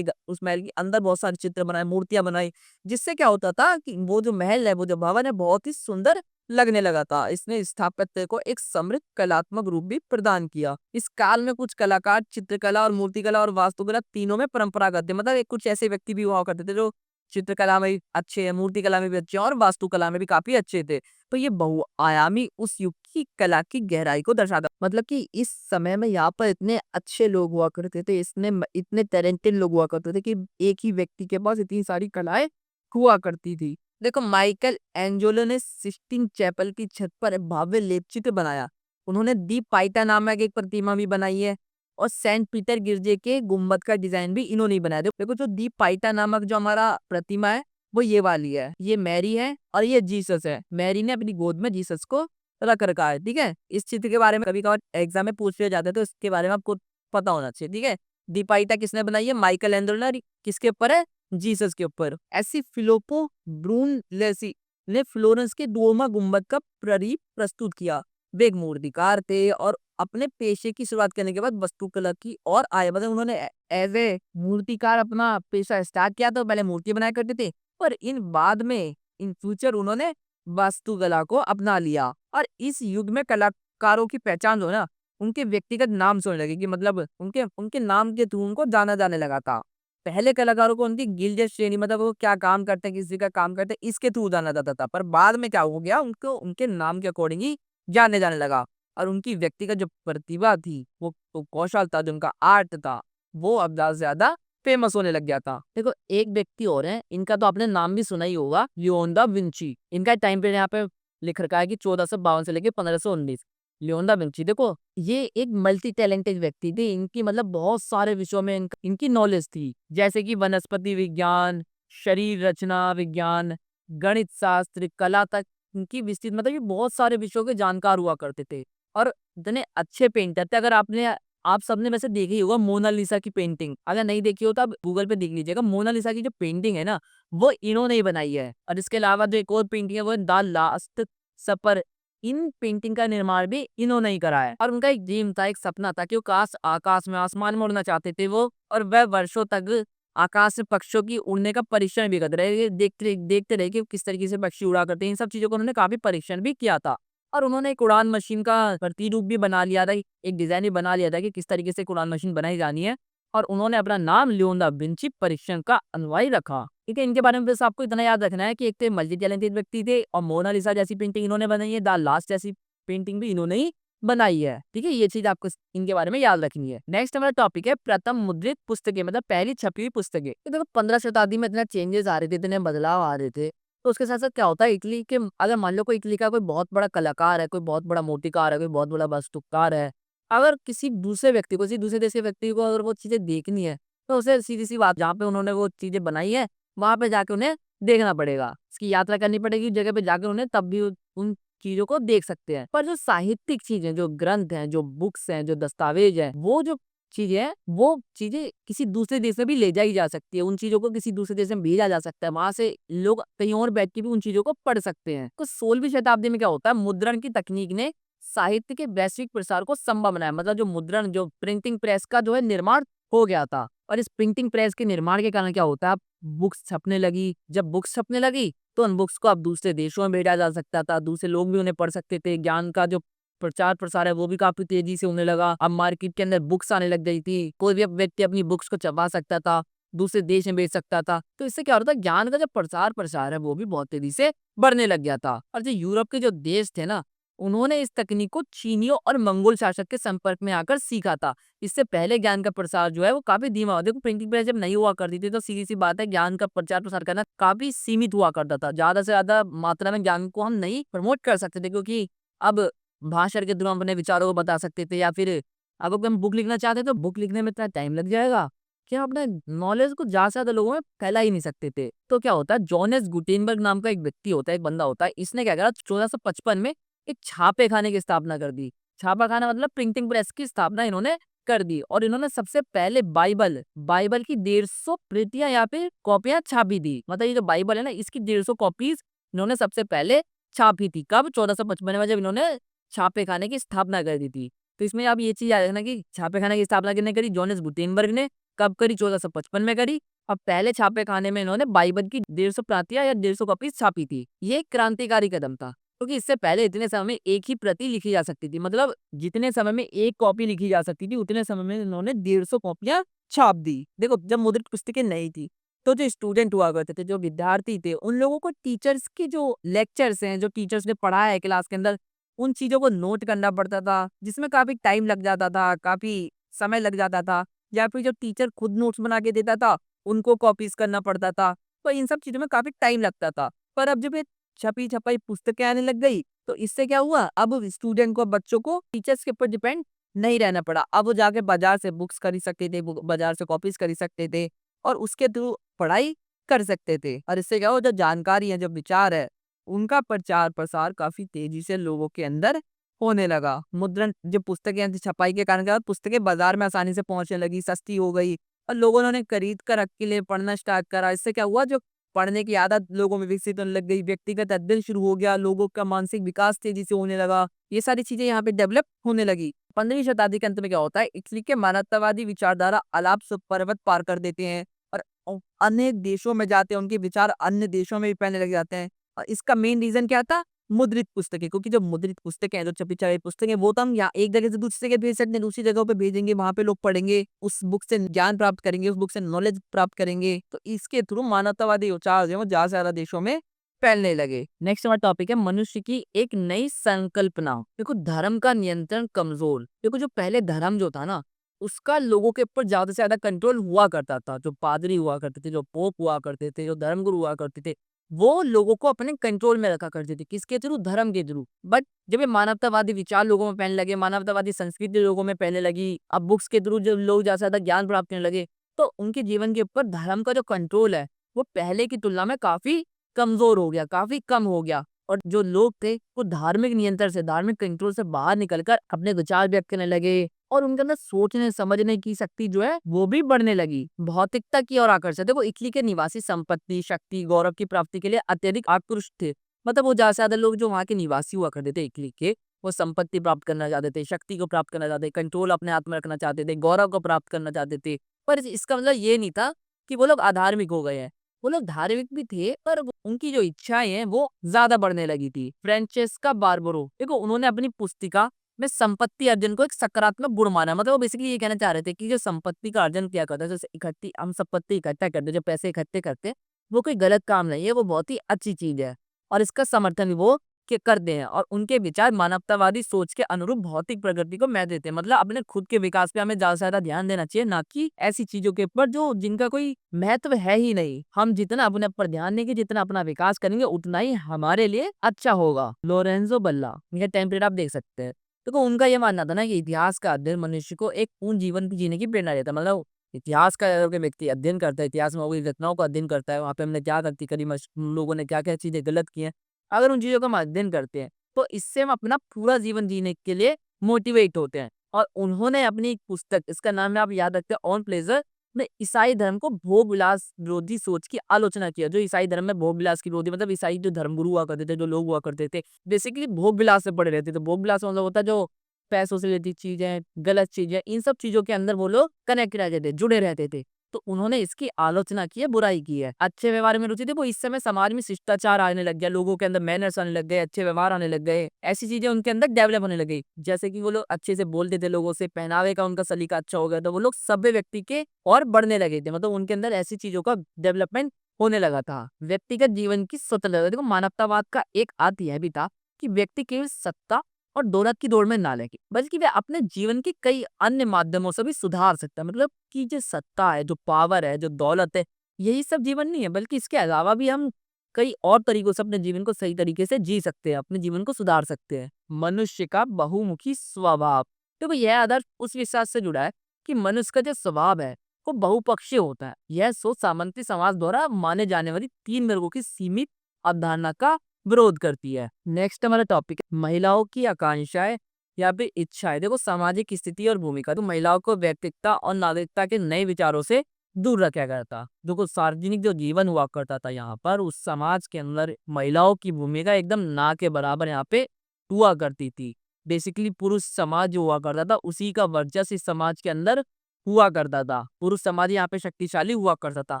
महल के अंदर बहुत सारे चित्र बनाए, मूर्तियां बनाई, जिससे क्या होता था कि वो जो महल है, वो जो भवन है, बहुत ही सुंदर लगने लगा था। इसने स्थापत्य को एक समृद्ध कलात्मक रूप भी प्रदान किया। इस काल में कुछ कलाकार चित्रकला और मूर्तिकला और वास्तुकला तीनों में परंपरागत थे। मतलब एक कुछ ऐसे व्यक्ति भी हुआ करते थे जो चित्रकला में भी अच्छे हैं, मूर्तिकला में भी अच्छे हैं, और वास्तुकला में भी काफी अच्छे थे। तो ये बहुआयामी उस युग की कला की गहराई को दर्शाता। मतलब कि इस समय में यहाँ पर इतने अच्छे लोग हुआ करते थे, इतने टैलेंटेड लोग हुआ करते थे, कि एक ही व्यक्ति के पास इतनी सारी कलाएं हुआ करती थी। देखो माइकल एंजेलो ने सिस्टीन चैपल की छत पर भव्य लेपचित्र बनाया। उन्होंने दी पाइटा नामक एक प्रतिमा भी बनाई है, और सेंट पीटर गिरजे के गुम्बद का डिजाइन भी इन्होंने ही बनाया। देखो जो दी पाइटा नामक जो हमारा प्रतिमा है, वो ये वाली है। ये मैरी है और ये जीसस है। मैरी ने अपनी गोद में जीसस को रख रखा है। ठीक है, इस चित्र के बारे में कभी कभार एग्जाम में पूछ लिया जाता है, तो इसके बारे में आपको पता होना चाहिए। ठीक है, दी पाइटा किसने बनाई है? माइकल एंजेलो ने। किसके ऊपर है? जीसस के ऊपर। ऐसी फिलिप्पो ब्रूनलेसी ने फ्लोरेंस के डुओमा गुम्बद का प्रदीप प्रस्तुत किया। वे एक मूर्तिकार थे, और अपने पेशे की शुरुआत करने के बाद वास्तुकला की और आए। मतलब उन्होंने एज ए मूर्तिकार अपना पेशा स्टार्ट किया, तो पहले मूर्ति बनाया करते थे, और इन बाद में इन फ्यूचर उन्होंने वास्तुकला को अपना लिया। और इस युग में कलाकारों की पहचान जो है ना, उनके व्यक्तिगत नाम से होने लगी, कि मतलब उनके उनके नाम के थ्रू उनको जाना जाने लगा था। पहले कलाकारों को उनकी गिल्ड श्रेणी, मतलब वो क्या काम करते हैं, किस जगह काम करते हैं, इसके थ्रू जाना जाता था। पर बाद में क्या हो गया, उनको उनके नाम के अकॉर्डिंग ही जाने जाने लगा, और उनकी व्यक्तिगत जो प्रतिभा थी, वो कौशल था, जो उनका आर्ट था, वो अब ज्यादा से ज्यादा फेमस होने लग गया था। देखो एक व्यक्ति और है, इनका तो आपने नाम भी सुना ही होगा, लियोनार्डो दा विंची। इनका टाइम पीरियड यहाँ पे लिख रखा है कि 1452 से लेके 1519। लियोनार्डो दा विंची देखो, ये एक मल्टी टैलेंटेड व्यक्ति थे। इनकी मतलब बहुत सारे विषयों में इनकी नॉलेज थी, जैसे कि वनस्पति विज्ञान, शरीर रचना विज्ञान, गणित शास्त्र, कला तक इनकी विस्तृत, मतलब ये बहुत सारे विषयों के जानकार हुआ करते थे, और इतने अच्छे पेंटर थे। अगर आप सबने वैसे देखी ही होगा मोनालिसा की पेंटिंग, अगर नहीं देखी हो तो आप गूगल पे देख लीजिएगा। मोनालिसा की जो पेंटिंग है ना, वो इन्होंने ही बनाई है। और इसके अलावा जो एक और पेंटिंग है, वो द लास्ट सपर। इन पेंटिंग का निर्माण भी इन्होंने ही करा है। और उनका एक ड्रीम था, एक सपना था, कि वो आकाश में, आसमान में उड़ना चाहते थे वो, और वह वर्षों तक आकाश में पक्षियों की उड़ने का परीक्षण भी करते रहे। देखते रहे कि किस तरीके से पक्षी उड़ा करते हैं। इन सब चीजों को उन्होंने काफी परीक्षण भी किया था, और उन्होंने एक उड़ान मशीन का प्रतिरूप भी बना लिया था, एक डिजाइन भी बना लिया था कि किस तरीके से एक उड़ान मशीन बनाई जानी है। और उन्होंने अपना नाम लियोनार्डो दा विंची परीक्षण का अनुयायी रखा। ठीक है, इनके बारे में बस आपको इतना याद रखना है कि एक तो मल्टी टैलेंटेड व्यक्ति थे, और मोनालिसा जैसी पेंटिंग इन्होंने बनाई है, द लास्ट जैसी पेंटिंग भी इन्होंने ही बनाई है। ठीक है, ये चीज आपको इनके बारे में याद रखनी है। नेक्स्ट हमारा टॉपिक है प्रथम मुद्रित पुस्तकें, मतलब पहली छपी हुई पुस्तकें। तो देखो 15 शताब्दी में इतने चेंजेस आ रहे थे, इतने बदलाव आ रहे थे, तो उसके साथ साथ क्या होता है, इटली के अगर मान लो कोई इटली का कोई बहुत बड़ा कलाकार है, कोई बहुत बड़ा मूर्तिकार है, कोई बहुत बड़ा वास्तुकार है, अगर किसी दूसरे व्यक्ति को, किसी दूसरे देश के व्यक्ति को अगर वो चीजें देखनी है, तो उसे सीधी सी बात, जहाँ पे उन्होंने वो चीजें बनाई है वहां पे जाके उन्हें देखना पड़ेगा, उसकी यात्रा करनी पड़ेगी जगह पे जाकर उन्हें, तब भी उन चीजों को देख सकते हैं। पर जो साहित्यिक चीजें, जो ग्रंथ हैं, जो बुक्स हैं, जो दस्तावेज हैं, वो जो चीजें हैं, वो चीजें किसी दूसरे देश में भी ले जाई जा सकती है, उन चीजों को किसी दूसरे देश में भेजा जा सकता है, वहां से लोग कहीं और बैठ के भी उन चीजों को पढ़ सकते हैं। तो 16वीं शताब्दी में क्या होता है, मुद्रण की तकनीक ने साहित्य के वैश्विक प्रसार को संभव बनाया। मतलब जो मुद्रण, जो प्रिंटिंग प्रेस का जो है निर्माण हो गया था, और इस प्रिंटिंग प्रेस के निर्माण के कारण क्या होता है, बुक्स छपने लगी। जब बुक्स छपने लगी तो उन बुक्स को अब दूसरे देशों में भेजा जा सकता था, दूसरे लोग भी उन्हें पढ़ सकते थे, ज्ञान का जो प्रचार प्रसार है वो भी काफी तेजी से होने लगा। अब मार्केट के अंदर बुक्स आने लग गई थी, कोई भी अब व्यक्ति अपनी बुक्स को छपा सकता था, दूसरे देश में भेज सकता था। तो इससे क्या हो रहा था, ज्ञान का जो प्रसार प्रसार है वो भी बहुत तेजी से बढ़ने लग गया था। और जो यूरोप के जो देश थे ना, उन्होंने इस तकनीक को चीनियों और मंगोल शासक के संपर्क में आकर सीखा था। इससे पहले ज्ञान का प्रसार जो है वो काफी धीमा हुआ। देखो, प्रिंटिंग प्रेस जब नहीं हुआ करती थी तो सीधी सी बात है, ज्ञान का प्रचार प्रसार करना काफी सीमित हुआ करता था। ज्यादा से ज्यादा मात्रा में ज्ञान को हम नहीं प्रमोट कर सकते थे, क्योंकि अब भाषण के थ्रू हम अपने विचारों को बता सकते थे, या फिर अगर हम बुक लिखना चाहते तो बुक लिखने में इतना टाइम लग जाएगा कि हम अपने नॉलेज को ज्यादा से ज्यादा लोगों में फैला ही नहीं सकते थे। तो क्या होता है, जॉनेस गुटेनबर्ग नाम का एक व्यक्ति होता है, एक बंदा होता है, इसने क्या करा, 1455 में एक छापे खाने की स्थापना कर दी। छापा खाना मतलब प्रिंटिंग प्रेस की स्थापना इन्होंने कर दी, और इन्होंने सबसे पहले बाइबल बाइबल की 150 प्रतियां या फिर कॉपियां छापी थी। मतलब ये जो बाइबल है ना, इसकी 150 कॉपीज इन्होंने सबसे पहले छापी थी। कब? 1455 में, जब इन्होंने छापे खाने की स्थापना कर दी थी। तो इसमें आप ये चीज याद रखना कि छापे खाने की स्थापना किसने करी, जोनेस गुटेनबर्ग ने। कब करी? 1455 में करी। अब पहले छापे खाने में इन्होंने बाइबल की 150 प्रतियां या 150 कॉपीज छापी थी। ये एक क्रांतिकारी कदम था, क्योंकि इससे पहले इतने समय में एक ही प्रति लिखी जा सकती थी। मतलब जितने समय में एक कॉपी लिखी जा सकती थी, उतने समय में इन्होंने 150 कॉपियां छाप दी। देखो, जब मुद्रित पुस्तकें नहीं थी तो जो स्टूडेंट हुआ करते थे, जो विद्यार्थी थे, उन लोगों को टीचर्स के जो लेक्चर्स हैं, जो टीचर्स ने पढ़ाया है क्लास के अंदर, उन चीजों को नोट करना पड़ता था, जिसमें काफी टाइम लग जाता था, काफी समय लग जाता था। या फिर जो टीचर खुद नोट्स बना के देता था, उनको कॉपीज करना पड़ता था। तो इन सब चीजों में काफी टाइम लगता था। पर अब जब ये छपी छपाई पुस्तकें आने लग गई, तो इससे क्या हुआ, अब स्टूडेंट को, बच्चों को टीचर्स के ऊपर डिपेंड नहीं रहना पड़ा। अब वो जाके बाजार से बुक्स खरीद सकते थे, बाजार से कॉपीज खरीद सकते थे, और उसके थ्रू पढ़ाई कर सकते थे। और इससे क्या हुआ, जो जानकारी है, जो विचार है, उनका प्रचार प्रसार काफी तेजी से लोगों के अंदर होने लगा। मुद्रण, जो पुस्तकें थी, छपाई के कारण क्या हुआ, पुस्तकें बाजार में आसानी से पहुंचने लगी, सस्ती हो गई, और लोगों ने उन्हें खरीद कर अकेले पढ़ना स्टार्ट करा। इससे क्या हुआ, जो पढ़ने की आदत लोगों में विकसित होने लग गई, व्यक्तिगत अध्ययन शुरू हो गया, लोगों का मानसिक विकास तेजी से होने लगा। ये सारी चीजें यहाँ पे डेवलप होने लगी। 15वीं शताब्दी के अंत में क्या होता है, इटली के मानवतावादी विचारधारा अलाप से पर्वत पार कर देते हैं, और अन्य देशों में जाते हैं, उनके विचार अन्य देशों में भी फैलने लग जाते हैं। और इसका मेन रीजन क्या था, मुद्रित पुस्तकें। क्योंकि जो मुद्रित पुस्तकें हैं, जो छपी छपाई पुस्तकें, वो तो हम यहाँ एक जगह से दूसरी जगह भेज सकते हैं, दूसरी जगहों पे भेजेंगे, वहां पे लोग पढ़ेंगे, उस बुक से ज्ञान प्राप्त करेंगे, उस बुक से नॉलेज प्राप्त करेंगे। तो इसके थ्रू मानवतावादी विचार जो है वो ज्यादा से ज्यादा देशों में फैलने लगे। नेक्स्ट हमारा टॉपिक है मनुष्य की एक नई संकल्पना। देखो, धर्म का नियंत्रण कमजोर। देखो, जो पहले धर्म जो था ना, उसका लोगों के ऊपर ज्यादा से ज्यादा कंट्रोल हुआ करता था। जो पादरी हुआ करते थे, जो पोप हुआ करते थे, जो धर्मगुरु हुआ करते थे, वो लोगों को अपने कंट्रोल में रखा करते थे। किसके थ्रू? धर्म के थ्रू। बट जब ये मानवतावादी विचार लोगों में फैलने लगे, मानवतावादी संस्कृति लोगों में फैलने लगी, अब बुक्स के थ्रू जब लोग ज्यादा से ज्यादा ज्ञान प्राप्त करने लगे, तो उनके जीवन के ऊपर धर्म का जो कंट्रोल है वो पहले की तुलना में काफी कमजोर हो गया, काफी कम हो गया। और जो लोग थे वो धार्मिक नियंत्रण से, धार्मिक कंट्रोल से बाहर निकलकर अपने विचार व्यक्त करने लगे, और उनके अंदर सोचने समझने की शक्ति जो है वो भी बढ़ने लगी। भौतिकता की ओर आकर्षण। देखो, इटली के निवासी संपत्ति, शक्ति, गौरव की प्राप्ति के लिए अत्यधिक आकृष्ट थे। मतलब वो ज्यादा से ज्यादा लोग जो वहाँ के निवासी हुआ करते थे इटली के, वो संपत्ति प्राप्त करना चाहते थे, शक्ति को प्राप्त करना चाहते थे, कंट्रोल अपने हाथ में रखना चाहते थे, गौरव को प्राप्त करना चाहते थे। पर इसका मतलब ये नहीं था कि वो लोग अधार्मिक हो गए हैं। वो लोग धार्मिक भी थे, पर उनकी जो इच्छाएं हैं वो ज्यादा बढ़ने लगी थी। फ्रेंचेस्का बार्बरो, देखो, उन्होंने अपनी पुस्तिका में संपत्ति अर्जन को एक सकारात्मक गुण माना। मतलब वो बेसिकली ये कहना चाह रहे थे कि जो संपत्ति का अर्जन किया करता है, जैसे इकट्ठी हम संपत्ति इकट्ठा करते हैं, जो पैसे इकट्ठे करते हैं, वो कोई गलत काम नहीं है, वो बहुत ही अच्छी चीज है, और इसका समर्थन भी वो करते हैं। और उनके विचार मानवतावादी सोच के अनुरूप भौतिक प्रगति को महत्व देते हैं। मतलब अपने खुद के विकास पे हमें ज्यादा से ज्यादा ध्यान देना चाहिए, ना कि ऐसी चीजों के ऊपर जो जिनका कोई महत्व है ही नहीं। हम जितना अपने ऊपर ध्यान देंगे, जितना अपना विकास करेंगे, उतना ही हमारे लिए अच्छा होगा। लोरेंजो बल्ला, यह टेम्पलेट आप देख सकते हैं। देखो उनका ये मानना था ना कि इतिहास का अध्ययन मनुष्य को एक पूर्ण जीवन जीने की प्रेरणा देता है। मतलब इतिहास का अगर कोई व्यक्ति अध्ययन करता है, इतिहास में हो गई घटनाओं का अध्ययन करता है, वहाँ पे हमने क्या गलती करी, लोगों ने क्या-क्या चीज़ें गलत की हैं, अगर उन चीज़ों का हम अध्ययन करते हैं, तो इससे हम अपना पूरा जीवन जीने के लिए मोटिवेट होते हैं। और उन्होंने अपनी एक पुस्तक, इसका नाम है आप याद रखते हैं ऑन प्लेज़र, में ईसाई धर्म को भोग विलास विरोधी सोच की आलोचना किया। जो ईसाई धर्म में भोग विलास की विरोधी, मतलब ईसाई जो धर्मगुरु हुआ करते थे, जो लोग हुआ करते थे, बेसिकली भोग विलास से पड़े रहते थे। भोग विलास मतलब होता है जो पैसों से रिलेटेड चीज़ें, गलत चीज़ें, इन सब चीज़ों के अंदर वो लोग कनेक्ट रहते थे, जुड़े रहते थे। तो उन्होंने इसकी आलोचना की है, बुराई की है। अच्छे व्यवहार में रुचि थी, वो इस समय समाज में शिष्टाचार आने लग गया, लोगों के अंदर मैनर्स आने लग गए, अच्छे व्यवहार आने लग गए, ऐसी चीज़ें उनके अंदर डेवलप होने लग गई। जैसे कि वो लोग अच्छे से बोलते थे लोगों से, पहनावे का उनका सलीका अच्छा हो गया, तो वो लोग सभ्य व्यक्ति के और बढ़ने लगे थे। मतलब उनके अंदर ऐसी चीज़ों का डेवलपमेंट होने लगा था। व्यक्तिगत जीवन की स्वतंत्रता, देखो मानवतावाद का एक अर्थ यह भी था कि व्यक्ति केवल सत्ता और दौलत की दौड़ में ना लगे, बल्कि वे अपने जीवन के कई अन्य माध्यमों से भी सुधार सकता है। मतलब कि जो सत्ता है, जो पावर है, जो दौलत है, यही सब जीवन नहीं है, बल्कि इसके अलावा भी हम कई और तरीकों से अपने जीवन को सही तरीके से जी सकते हैं, अपने जीवन को सुधार सकते हैं। मनुष्य का बहुमुखी स्वभाव, तो यह आदर्श उस विश्वास से जुड़ा है कि मनुष्य का जो स्वभाव है वो बहुपक्षीय होता है। यह सोच सामंती समाज द्वारा माने जाने वाली 3 वर्गों की सीमित अवधारणा का विरोध करती है। नेक्स्ट हमारा टॉपिक है महिलाओं की आकांक्षाएं या फिर इच्छाएं। देखो सामाजिक स्थिति और भूमिका, तो महिलाओं को व्यक्तिगता और नागरिकता के नए विचारों से दूर रखा गया था। देखो सार्वजनिक जो जीवन हुआ करता था यहाँ पर, उस समाज के अंदर महिलाओं की भूमिका एकदम ना के बराबर यहाँ पे हुआ करती थी। बेसिकली पुरुष समाज जो हुआ करता था, उसी का वर्चस्व इस समाज के अंदर हुआ करता था। पुरुष समाज यहाँ पे शक्तिशाली हुआ करता था।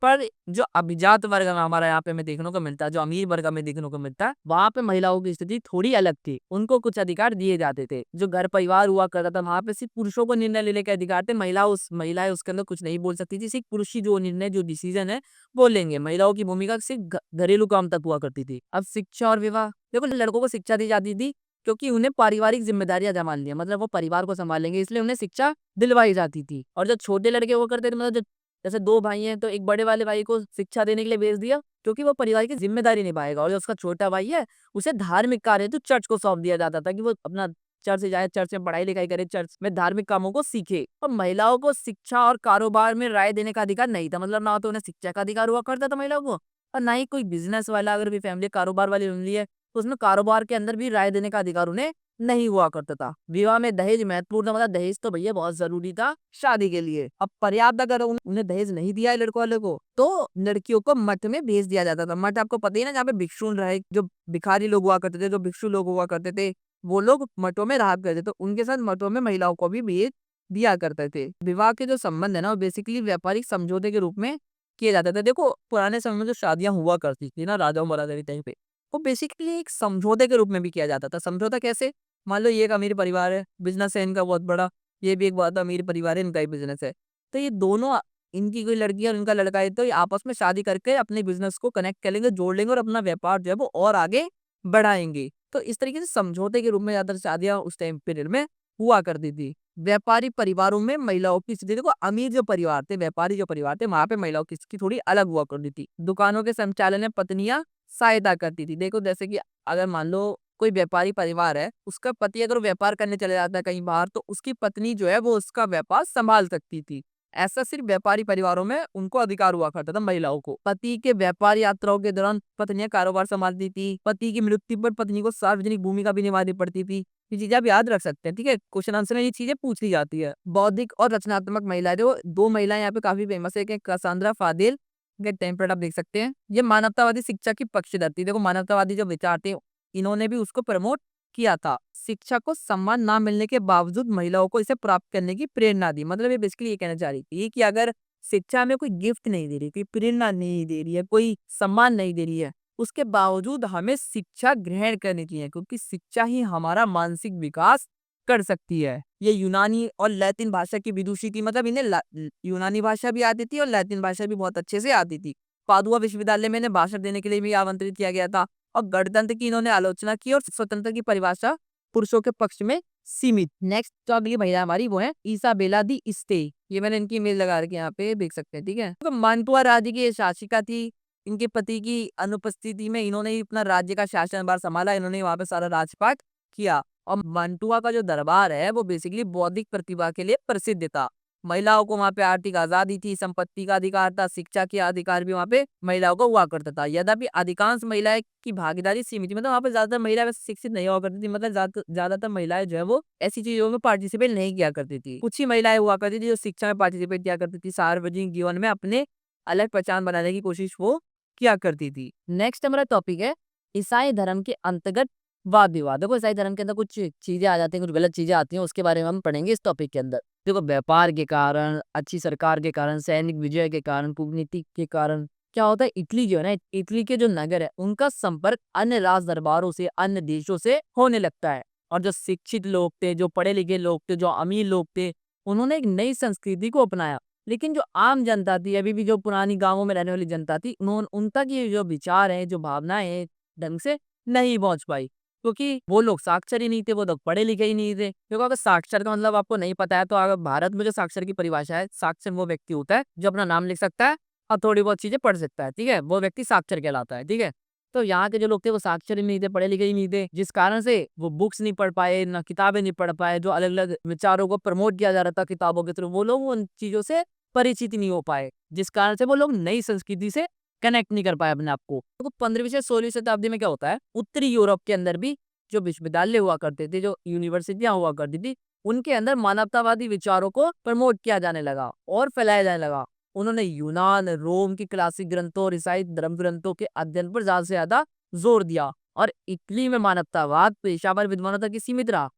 पर जो अभिजात वर्ग हमारा यहाँ पे हमें देखने को मिलता है, जो अमीर वर्ग हमें देखने को मिलता है, वहाँ पे महिलाओं की स्थिति थोड़ी अलग थी। उनको कुछ अधिकार दिए जाते थे। जो घर परिवार हुआ करता था, वहाँ पे सिर्फ पुरुषों को निर्णय लेने के अधिकार थे। महिलाएं उसके अंदर कुछ नहीं बोल सकती थी। सिर्फ पुरुष ही जो निर्णय, जो डिसीजन है वो लेंगे। महिलाओं की भूमिका सिर्फ घरेलू काम तक हुआ करती थी। अब शिक्षा और विवाह, देखो लड़कों को शिक्षा दी जाती थी क्योंकि उन्हें पारिवारिक जिम्मेदारियां संभाल लिया, मतलब वो परिवार को संभालेंगे, इसलिए उन्हें शिक्षा दिलवाई जाती थी। और जो छोटे लड़के वो करते थे, मतलब जो जैसे 2 भाई हैं, तो एक बड़े वाले भाई को शिक्षा देने के लिए भेज दिया, क्योंकि वो परिवार की ज़िम्मेदारी निभाएगा, और जो उसका छोटा भाई है, उसे धार्मिक कार्य हेतु चर्च को सौंप दिया जाता था कि वो अपना चर्च जाए, चर्च में पढ़ाई-लिखाई करे, चर्च में धार्मिक कामों को सीखे। और महिलाओं को शिक्षा और कारोबार में राय देने का अधिकार नहीं था, मतलब ना तो उन्हें शिक्षा का अधिकार हुआ करता था महिलाओं को, और ना ही कोई बिज़नेस वाला, अगर भी फैमिली कारोबार वाली फैमिली है, तो उसमें कारोबार के अंदर भी राय देने का अधिकार उन्हें नहीं हुआ करता था। विवाह में दहेज महत्वपूर्ण, मतलब दहेज तो भैया बहुत जरूरी था शादी के लिए। अब पर्याप्त अगर उन्हें दहेज नहीं दिया है लड़कों वाले को, तो लड़कियों को मठ में भेज दिया जाता था। मठ आपको पता ही ना, जहाँ पे भिक्षु रहे, जो भिखारी लोग हुआ करते थे, जो भिक्षु लोग हुआ करते थे, वो लोग मठों में रहा करते थे, तो उनके साथ मठों में महिलाओं को भी भेज दिया करते थे। विवाह के जो संबंध है ना, वो बेसिकली व्यापारिक समझौते के रूप में किए जाते थे। देखो पुराने समय में जो शादियां हुआ करती थी ना, राजाओं महाराजा के टाइम पे, वो बेसिकली एक समझौते के रूप में भी किया जाता था। समझौता कैसे? मान लो ये एक अमीर परिवार है, बिज़नेस है इनका बहुत बड़ा, ये भी एक बहुत अमीर परिवार है, इनका ही बिज़नेस है। तो ये दोनों, इनकी कोई लड़की है और इनका लड़का है, तो ये आपस में शादी करके अपने बिज़नेस को कनेक्ट कर लेंगे, जोड़ लेंगे, और अपना व्यापार जो है वो और आगे बढ़ाएँगे। तो इस तरीके से समझौते के रूप में ज़्यादातर शादियाँ उस टाइम पीरियड में हुआ करती थी। व्यापारी परिवारों में महिलाओं की स्थिति, देखो अमीर जो परिवार थे, व्यापारी जो परिवार थे, वहाँ पे महिलाओं की स्थिति थोड़ी अलग हुआ करती थी। दुकानों के संचालन में पत्नियाँ सहायता करती थी। देखो जैसे कि अगर मान लो कोई व्यापारी परिवार है, उसका पति अगर व्यापार करने चले जाता है कहीं बाहर, तो उसकी पत्नी जो है वो उसका व्यापार संभाल सकती थी। ऐसा सिर्फ व्यापारी परिवारों में उनको अधिकार हुआ करता था महिलाओं को। पति के व्यापार यात्राओं के दौरान पत्नियां कारोबार संभालती थी। पति की मृत्यु पर पत्नी को सार्वजनिक भूमिका भी निभानी पड़ती थी। ये चीजें आप याद रख सकते हैं, ठीक है, क्वेश्चन आंसर में ये चीजें पूछ ली जाती है। बौद्धिक और रचनात्मक महिलाएं, जो 2 महिलाएं यहाँ पे काफी फेमस है, एक है कैसांड्रा फादेल, ये टेम्पलेट आप देख सकते हैं। ये मानवतावादी शिक्षा की पक्षधर थी। देखो मानवतावादी जो विचार थे, इन्होंने भी उसको प्रमोट किया था। शिक्षा को सम्मान ना मिलने के बावजूद महिलाओं को इसे प्राप्त करने की प्रेरणा दी। मतलब ये बेसिकली ये कहना चाह रही थी कि अगर शिक्षा हमें कोई गिफ्ट नहीं दे रही, कोई प्रेरणा नहीं दे रही है, कोई सम्मान नहीं दे रही है, उसके बावजूद हमें शिक्षा ग्रहण करनी चाहिए, क्योंकि शिक्षा ही हमारा मानसिक विकास कर सकती है। ये यूनानी और लैटिन भाषा की विदुषी थी, मतलब इन्हें यूनानी भाषा भी आती थी और लैटिन भाषा भी बहुत अच्छे से आती थी। पादुआ विश्वविद्यालय में इन्हें भाषण देने के लिए भी आमंत्रित किया गया था, और गणतंत्र की इन्होंने आलोचना की, और स्वतंत्र की परिभाषा पुरुषों के पक्ष में सीमित। नेक्स्ट जो अगली महिला हमारी वो है इसाबेला दी इस्ते। ये मैंने इनकी इमेज लगा रखी है, यहाँ पे देख सकते हैं, ठीक है। तो मांटुआ राज्य की ये शासिका थी। इनके पति की अनुपस्थिति में इन्होंने ही अपना राज्य का शासनभार संभाला, इन्होंने वहां पे सारा राजपाट किया, और मंटुआ का जो दरबार है वो बेसिकली बौद्धिक प्रतिभा के लिए प्रसिद्ध था। महिलाओं को वहां पे आर्थिक आजादी थी, संपत्ति का अधिकार था, शिक्षा के अधिकार भी वहां पे महिलाओं को हुआ करता था। यद्यपि अधिकांश महिलाएं की भागीदारी सीमित थी, मतलब वहां पे ज्यादातर महिलाएं वैसे शिक्षित नहीं हुआ करती थी, मतलब ज्यादातर महिलाएं जो है वो ऐसी चीजों में पार्टिसिपेट नहीं किया करती थी। कुछ ही महिलाएं हुआ करती थी जो शिक्षा में पार्टिसिपेट किया करती थी, सार्वजनिक जीवन में अपने अलग पहचान बनाने की कोशिश वो किया करती थी। नेक्स्ट हमारा टॉपिक है ईसाई धर्म के अंतर्गत वाद विवाद। देखो ईसाई धर्म के अंदर कुछ चीजें आ जाती हैं, कुछ गलत चीजें आती हैं, उसके बारे में हम पढ़ेंगे इस टॉपिक के अंदर। देखो व्यापार के कारण, अच्छी सरकार के कारण, सैनिक विजय के कारण, कूटनीति के कारण क्या होता है, इटली जो है ना, इटली के जो नगर है उनका संपर्क अन्य राज दरबारों से, अन्य देशों से होने लगता है। और जो शिक्षित लोग थे, जो पढ़े लिखे लोग थे, जो अमीर लोग थे, उन्होंने एक नई संस्कृति को अपनाया। लेकिन जो आम जनता थी, अभी भी जो पुरानी गांवों में रहने वाली जनता थी, उन्होंने उन तक ये जो विचार है, जो भावनाएं हैं, ढंग से नहीं पहुंच पाई, क्योंकि वो लोग साक्षर ही नहीं थे, वो लोग पढ़े लिखे ही नहीं थे। क्योंकि अगर साक्षर का मतलब आपको नहीं पता है, तो अगर भारत में जो साक्षर की परिभाषा है, साक्षर वो व्यक्ति होता है जो अपना नाम लिख सकता है और थोड़ी बहुत चीजें पढ़ सकता है, ठीक है, वो व्यक्ति साक्षर कहलाता है, ठीक है। तो यहाँ के जो लोग थे वो साक्षर ही नहीं थे, पढ़े लिखे ही नहीं थे, जिस कारण से वो बुक्स नहीं पढ़ पाए, ना किताबें नहीं पढ़ पाए, जो अलग अलग विचारों को प्रमोट किया जा रहा था किताबों के थ्रू, वो लोग उन चीजों से परिचित नहीं हो पाए, जिस कारण से वो लोग नई संस्कृति से कनेक्ट नहीं कर पाए अपने आप को। तो 15वीं से 16वीं शताब्दी में क्या होता है, उत्तरी यूरोप के अंदर भी जो विश्वविद्यालय हुआ करते थे, जो यूनिवर्सिटियां हुआ करती थी, उनके अंदर मानवतावादी विचारों को प्रमोट किया जाने लगा और फैलाया जाने लगा। उन्होंने यूनान, रोम की क्लासिक ग्रंथों और ईसाई धर्म ग्रंथों के अध्ययन पर ज्यादा से ज्यादा जोर दिया। और इटली में मानवतावाद पेशावर विद्वानों तक ही सीमित रहा।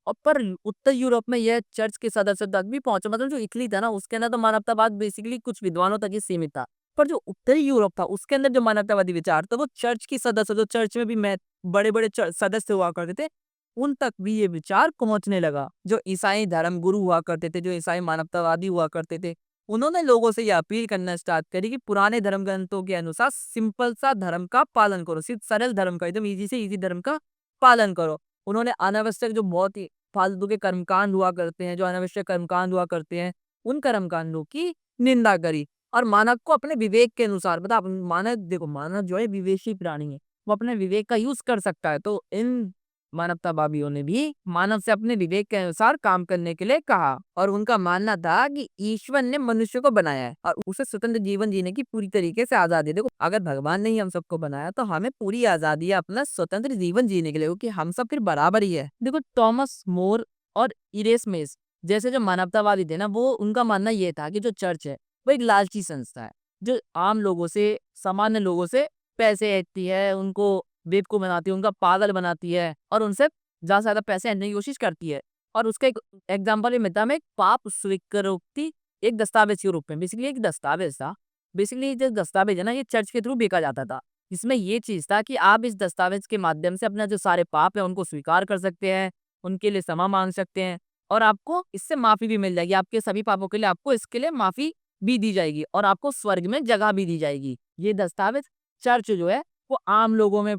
और पर उत्तर यूरोप में यह चर्च के सदस्य तक भी पहुंचा, मतलब जो इटली था ना, उसके अंदर तो मानवतावाद बेसिकली कुछ विद्वानों तक ही सीमित था। पर जो उत्तरी यूरोप था उसके अंदर जो मानवतावादी विचार था वो चर्च की सदस्य, जो चर्च में भी बड़े बड़े सदस्य हुआ करते थे, उन तक भी ये विचार पहुंचने लगा। जो ईसाई धर्म गुरु हुआ करते थे, जो ईसाई मानवतावादी हुआ करते थे, उन्होंने लोगों से यह अपील करना स्टार्ट करी कि पुराने धर्म ग्रंथों के अनुसार सिंपल सा धर्म का पालन करो, सिर्फ सरल धर्म का, एकदम इजी से इजी धर्म का पालन करो। उन्होंने अनावश्यक जो बहुत ही फालतू के कर्मकांड हुआ करते हैं, जो अनावश्यक कर्मकांड हुआ करते हैं, उन कर्मकांडों की निंदा करी। और मानव को अपने विवेक के अनुसार, मतलब मानव, देखो मानव जो है विवेकी प्राणी है, वो अपने विवेक का यूज कर सकता है। तो इन मानवतावादियों ने भी मानव से अपने विवेक के अनुसार काम करने के लिए कहा। और उनका मानना था कि ईश्वर ने मनुष्य को बनाया है और उसे स्वतंत्र जीवन जीने की पूरी तरीके से आजादी है। देखो अगर भगवान ने ही हम सबको बनाया तो हमें पूरी आजादी है अपना स्वतंत्र जीवन जीने के लिए, क्योंकि हम सब फिर बराबर ही है। देखो टॉमस मोर और इरेस्मेस जैसे जो मानवतावादी थे ना, वो उनका मानना ये था कि जो चर्च है वो एक लालची संस्था है, जो आम लोगों से, सामान्य लोगों से पैसे ऐंठती है, उनको बेवकूफ बनाती है, उनका पागल बनाती है और उनसे ज्यादा से ज्यादा पैसे ऐंठने की कोशिश करती है। और उसका एक एग्जाम्पल ये मिलता है हमें, पाप स्वीकृति एक दस्तावेज के रूप में। बेसिकली एक दस्तावेज था, बेसिकली जो दस्तावेज है ना, ये चर्च के थ्रू बेचा जाता था। इसमें ये चीज था कि आप इस दस्तावेज के माध्यम से अपना जो सारे पाप है उनको स्वीकार कर सकते हैं, उनके लिए क्षमा मांग सकते हैं और आपको इससे माफी भी मिल जाएगी। आपके सभी पापों के लिए आपको इसके लिए माफी भी दी जाएगी और आपको स्वर्ग में जगह भी दी जाएगी। ये दस्तावेज चर्च जो है वो आम लोगों में,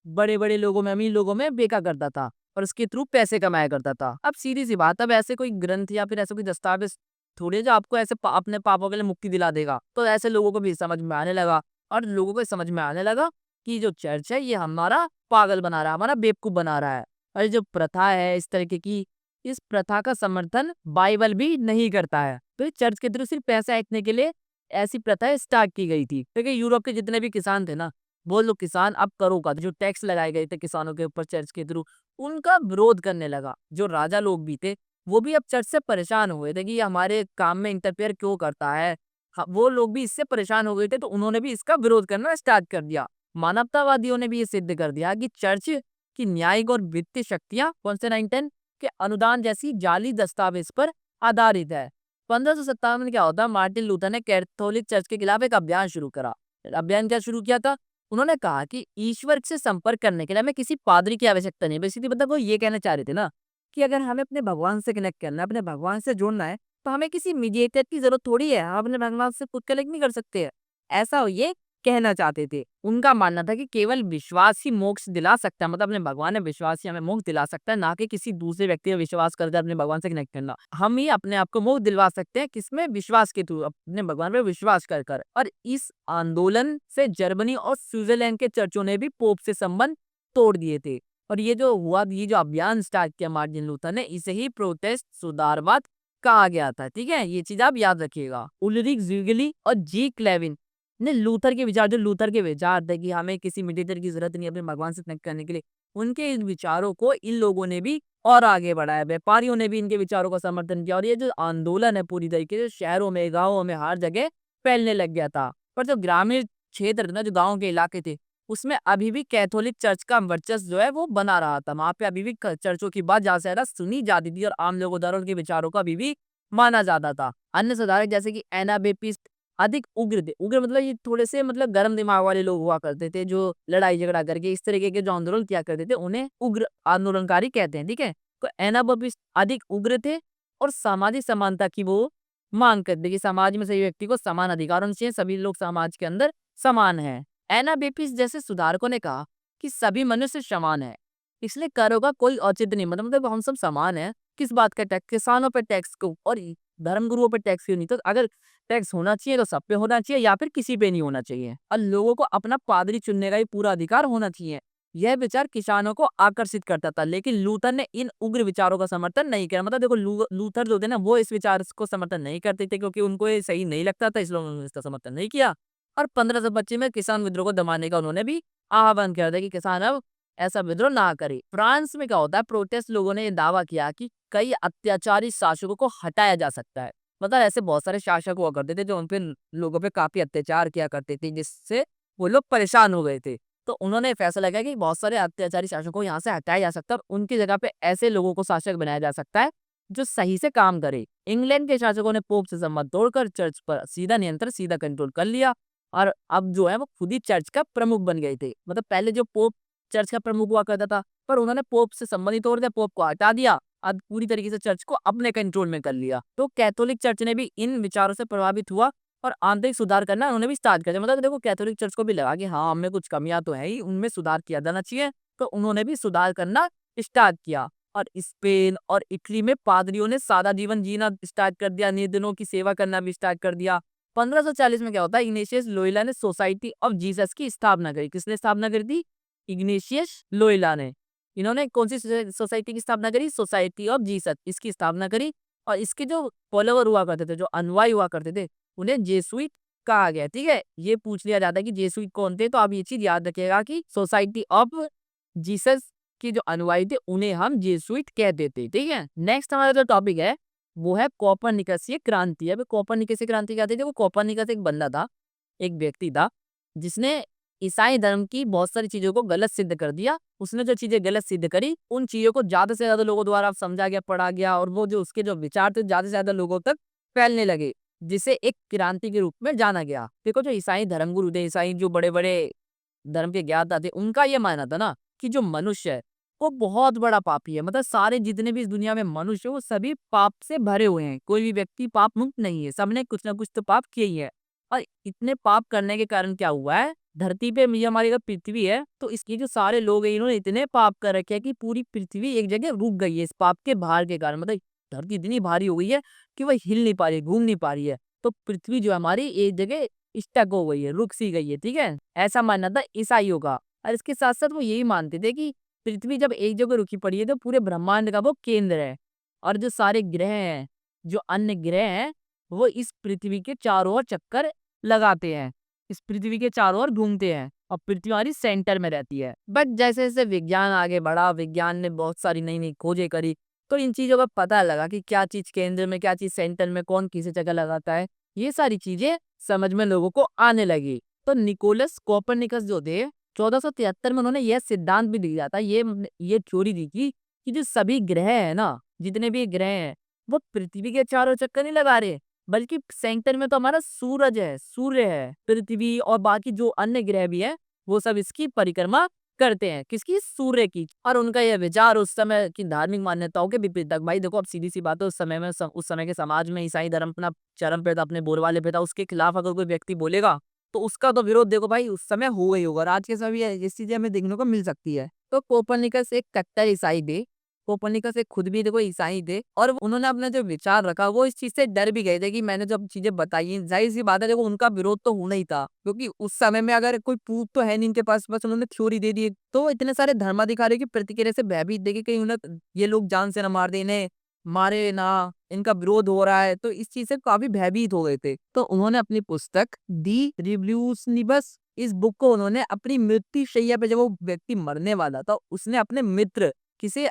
बड़े-बड़े लोगों में, अमीर लोगों में बेचा करता था और उसके थ्रू पैसे कमाया करता था। अब सीधी सी बात, अब ऐसे कोई ग्रंथ या फिर ऐसा कोई दस्तावेज थोड़ी है जो आपको ऐसे अपने पापों के लिए मुक्ति दिला देगा। तो ऐसे लोगों को भी समझ में आने लगा और लोगों को समझ में आने लगा कि जो चर्च है ये हमारा पागल बना रहा है, हमारा बेवकूफ बना रहा है। और ये जो प्रथा है इस तरीके की, इस प्रथा का समर्थन बाइबल भी नहीं करता है। तो चर्च के थ्रू सिर्फ पैसा ऐंठने के लिए ऐसी प्रथा स्टार्ट की गई थी, क्योंकि यूरोप के जितने भी किसान थे ना, वो लोग किसान अब करों का जो टैक्स लगाए गए थे किसानों के ऊपर चर्च के थ्रू, उनका विरोध करने लगा। जो राजा लोग भी थे वो भी अब चर्च से परेशान हुए थे कि ये हमारे काम में इंटरफेयर क्यों करता है। वो लोग भी इससे परेशान हो गए थे, तो उन्होंने भी इसका विरोध करना स्टार्ट कर दिया। मानवतावादियों ने भी ये सिद्ध कर दिया कि चर्च की न्यायिक और वित्तीय शक्तियां कॉन्स्टेंटाइन के अनुदान जैसी जाली दस्तावेज पर आधारित है। 1557 में क्या होता, मार्टिन लूथर ने कैथोलिक चर्च के खिलाफ एक अभियान शुरू करा। अभियान क्या शुरू किया था, उन्होंने कहा कि ईश्वर से संपर्क करने के लिए हमें किसी पादरी की आवश्यकता नहीं। बेसिकली मतलब वो ये कहना चाह रहे थे ना कि अगर हमें अपने भगवान से कनेक्ट करना है, अपने भगवान से जुड़ना है, तो हमें किसी मीडिएटर की जरूरत थोड़ी है, हम अपने भगवान से खुद कनेक्ट नहीं कर सकते हैं। ऐसा वो ये कहना चाहते थे। उनका मानना था कि केवल विश्वास ही मोक्ष दिला सकता है, मतलब अपने भगवान में विश्वास ही हमें मोक्ष दिला सकता है, ना कि किसी दूसरे व्यक्ति में विश्वास कर अपने भगवान से कनेक्ट करना। हम ही अपने आप को मोक्ष दिलवा सकते हैं, किसमें, विश्वास के थ्रू, अपने भगवान पे विश्वास कर। और इस आंदोलन से जर्मनी और स्विट्जरलैंड के चर्चों ने भी पोप से संबंध तोड़ दिए थे। और ये जो हुआ, ये जो अभियान स्टार्ट किया मार्टिन लूथर ने, इसे ही प्रोटेस्ट सुधारवाद कहा गया था। ठीक है, ये चीज आप याद रखिएगा। उल्रिक ज़्विंगली और जी क्लेविन ने लूथर के विचार, जो लूथर के विचार थे कि हमें किसी मीडिएटर की जरूरत नहीं अपने भगवान से कनेक्ट करने के लिए, उनके इन विचारों को इन लोगों ने भी और आगे बढ़ाया। व्यापारियों ने भी इनके विचारों का समर्थन किया और ये जो आंदोलन है पूरी तरीके से शहरों में, गाँवों में, हर जगह फैलने लग गया था। पर जो ग्रामीण क्षेत्र थे ना, जो गाँव के इलाके थे, उसमें अभी भी कैथोलिक चर्च का वर्चस्व जो है वो बना रहा था। वहाँ पे अभी भी चर्चों की बात ज्यादा से ज्यादा सुनी जाती थी और आम लोगों द्वारा उनके विचारों को अभी भी माना जाता था। अन्य सुधारक जैसे कि एनाबेपिस्ट अधिक उग्र थे। उग्र मतलब ये थोड़े से मतलब गर्म दिमाग वाले लोग हुआ करते थे, जो लड़ाई झगड़ा करके इस तरीके के जो आंदोलन किया करते थे, उन्हें उग्र आंदोलनकारी कहते हैं। ठीक है, तो एनाबेपिस्ट अधिक उग्र थे और सामाजिक समानता की वो मांग करते कि समाज में सभी व्यक्ति को समान अधिकार होने चाहिए, सभी लोग समाज के अंदर समान है। एनाबेपिस जैसे सुधारकों ने कहा कि सभी मनुष्य समान है, इसलिए करों का कोई औचित्य नहीं, मतलब हम सब समान है। किस बात का टैक्स? किसानों पे टैक्स को और धर्म गुरुओं पे टैक्स क्यों नहीं? तो अगर टैक्स होना चाहिए तो सब पे होना चाहिए या फिर किसी पे नहीं होना चाहिए, और लोगों को अपना पादरी चुनने का भी पूरा अधिकार होना चाहिए। यह विचार किसानों को आकर्षित करता था, लेकिन लूथर ने इन उग्र विचारों का समर्थन नहीं किया। मतलब देखो, लूथर जो थे ना, वो इस विचार को समर्थन नहीं करते थे क्योंकि उनको ये सही नहीं लगता था, इसलिए उन्होंने इसका समर्थन नहीं किया। और 1525 में किसान विद्रोह को दबाने का उन्होंने भी आह्वान किया था कि किसान अब ऐसा विद्रोह ना करे। फ्रांस में क्या होता है, प्रोटेस्ट लोगों ने ये दावा किया कि कई अत्याचारी शासकों को हटाया जा सकता है। मतलब ऐसे बहुत सारे शासक हुआ करते थे जो उन पे लोगों पे काफी अत्याचार किया करते थे, जिससे वो लोग परेशान हो गए थे। तो उन्होंने फैसला किया कि बहुत सारे अत्याचारी शासकों को यहाँ से हटाया जा सकता है और उनकी जगह पे ऐसे लोगों को शासक बनाया जा सकता है जो सही से काम करे। इंग्लैंड के शासकों ने पोप से संबंध तोड़कर चर्च पर सीधा नियंत्रण, सीधा कंट्रोल कर लिया और अब जो है वो खुद ही चर्च का प्रमुख बन गए थे। मतलब पहले जो पोप चर्च का प्रमुख हुआ करता था, पर उन्होंने पोप से संबंध ही तोड़ दिया, पोप को हटा दिया, अब पूरी तरीके से चर्च को अपने कंट्रोल में कर लिया। तो कैथोलिक चर्च ने भी इन विचारों से प्रभावित हुआ और आंतरिक सुधार करना उन्होंने भी स्टार्ट कर दिया। मतलब देखो, कैथोलिक चर्च को भी लगा कि हाँ, हमें कुछ कमियां तो है ही, उनमें सुधार किया जाना चाहिए, तो उन्होंने भी सुधार करना स्टार्ट किया। और स्पेन और इटली में पादरियों ने सादा जीवन जीना स्टार्ट कर दिया, निर्धनों की सेवा करना भी स्टार्ट कर दिया। 1540 में क्या होता है, इग्नेशियस लोयोला ने सोसाइटी ऑफ जीसस की स्थापना करी। किसने स्थापना करी थी? इग्नेशियस लोयोला ने। इन्होंने कौन सी सोसाइटी की स्थापना करी? सोसाइटी ऑफ जीसस, इसकी स्थापना करी। और इसके जो फॉलोवर हुआ करते थे, जो अनुयायी हुआ करते थे, उन्हें जेसुइट कहा गया। ठीक है, ये पूछ लिया जाता है कि जेसुइट कौन थे, तो आप ये चीज याद रखिएगा कि सोसाइटी ऑफ जीसस के जो अनुयायी थे उन्हें हम जेसुइट कहते थे। ठीक है, नेक्स्ट हमारा जो टॉपिक है वो है कोपरनिकसीय क्रांति। अब कोपरनिकसीय क्रांति क्या थी? देखो, कोपरनिकस एक बंदा था, एक व्यक्ति था, जिसने ईसाई धर्म की बहुत सारी चीजों को गलत सिद्ध कर दिया। उसने जो चीजें गलत सिद्ध करी, उन चीजों को ज्यादा से ज्यादा लोगों द्वारा समझा गया, पढ़ा गया, और वो जो उसके जो विचार थे ज्यादा से ज्यादा लोगों तक फैलने लगे, जिसे एक क्रांति के रूप में जाना गया। देखो, जो ईसाई धर्मगुरु थे, ईसाई जो बड़े बड़े धर्म के ज्ञाता थे, उनका ये मानना था ना कि जो मनुष्य है वो बहुत बड़ा पापी है। मतलब सारे जितने भी इस दुनिया में मनुष्य है वो सभी पाप से भरे हुए हैं, कोई भी व्यक्ति पाप मुक्त नहीं है, सबने कुछ ना कुछ तो पाप किए ही है। और इतने पाप करने के कारण क्या हुआ है, धरती पे ये हमारी अगर पृथ्वी है तो इसकी जो सारे लोग हैं, इन्होंने इतने पाप कर रखे हैं कि पूरी पृथ्वी एक जगह रुक गई है इस पाप के भार के कारण। मतलब धरती इतनी भारी हो गई है कि वह हिल नहीं पा रही, घूम नहीं पा रही है। तो पृथ्वी जो हमारी एक जगह स्टक हो गई है, रुक सी गई है। ठीक है, ऐसा मानना था ईसाइयों का। और इसके साथ साथ वो यही मानते थे कि पृथ्वी जब एक जगह रुकी पड़ी है तो पूरे ब्रह्मांड का वो केंद्र है, और जो सारे ग्रह हैं, जो अन्य ग्रह हैं, वो इस पृथ्वी के चारों ओर चक्कर लगाते हैं, इस पृथ्वी के चारों ओर घूमते हैं, और पृथ्वी हमारी सेंटर में रहती है। बट जैसे जैसे विज्ञान आगे बढ़ा, विज्ञान ने बहुत सारी नई नई खोजें करी, तो इन चीजों का पता लगा कि क्या चीज केंद्र में, क्या चीज सेंटर में, कौन किसी जगह लगाता है, ये सारी चीजें समझ में लोगों को आने लगी। तो निकोलस कोपरनिकस जो थे, 1473 में उन्होंने यह सिद्धांत भी दिया था, ये थ्योरी दी थी कि जो सभी ग्रह है ना, जितने भी ग्रह हैं, वो पृथ्वी के चारों चक्कर नहीं लगा रहे, बल्कि सेंटर में तो हमारा सूरज है, सूर्य है, पृथ्वी और बाकी जो अन्य ग्रह भी है वो सब इसकी परिक्रमा करते हैं। किसकी? सूर्य की। और उनका यह विचार उस समय की धार्मिक मान्यताओं के विपरीत था। भाई देखो, अब सीधी सी बात है, उस समय में उस समय के समाज में ईसाई धर्म अपना चरम पे था, अपने बोलबाले पे था। उसके खिलाफ अगर कोई व्यक्ति बोलेगा तो उसका तो विरोध देखो भाई उस समय हो गई होगा, और आज के समय ये चीजें हमें देखने को मिल सकती है। तो कोपरनिकस एक कट्टर ईसाई थे, कोपर्निकस एक खुद भी देखो ईसाई थे और उन्होंने अपना जो विचार रखा वो इस चीज से डर भी गए थे कि मैंने जब चीजें बताई, जाहिर सी बात है देखो उनका विरोध तो होना ही था, क्योंकि उस समय में अगर कोई प्रूफ तो है नहीं इनके पास, बस उन्होंने थ्योरी दे दी। तो इतने सारे धर्माधिकारियों की प्रतिक्रिया से भयभीत देखे कहीं उन्हें ये लोग जान से न मार दे, इन्हें मारे ना, इनका विरोध हो रहा है, तो इस चीज से काफी भयभीत हो गए थे। तो उन्होंने अपनी पुस्तक दी रिवल्यूशनिबस, इस बुक को उन्होंने अपनी मृत्यु शैया पे, जब वो व्यक्ति मरने वाला था, उसने अपने मित्र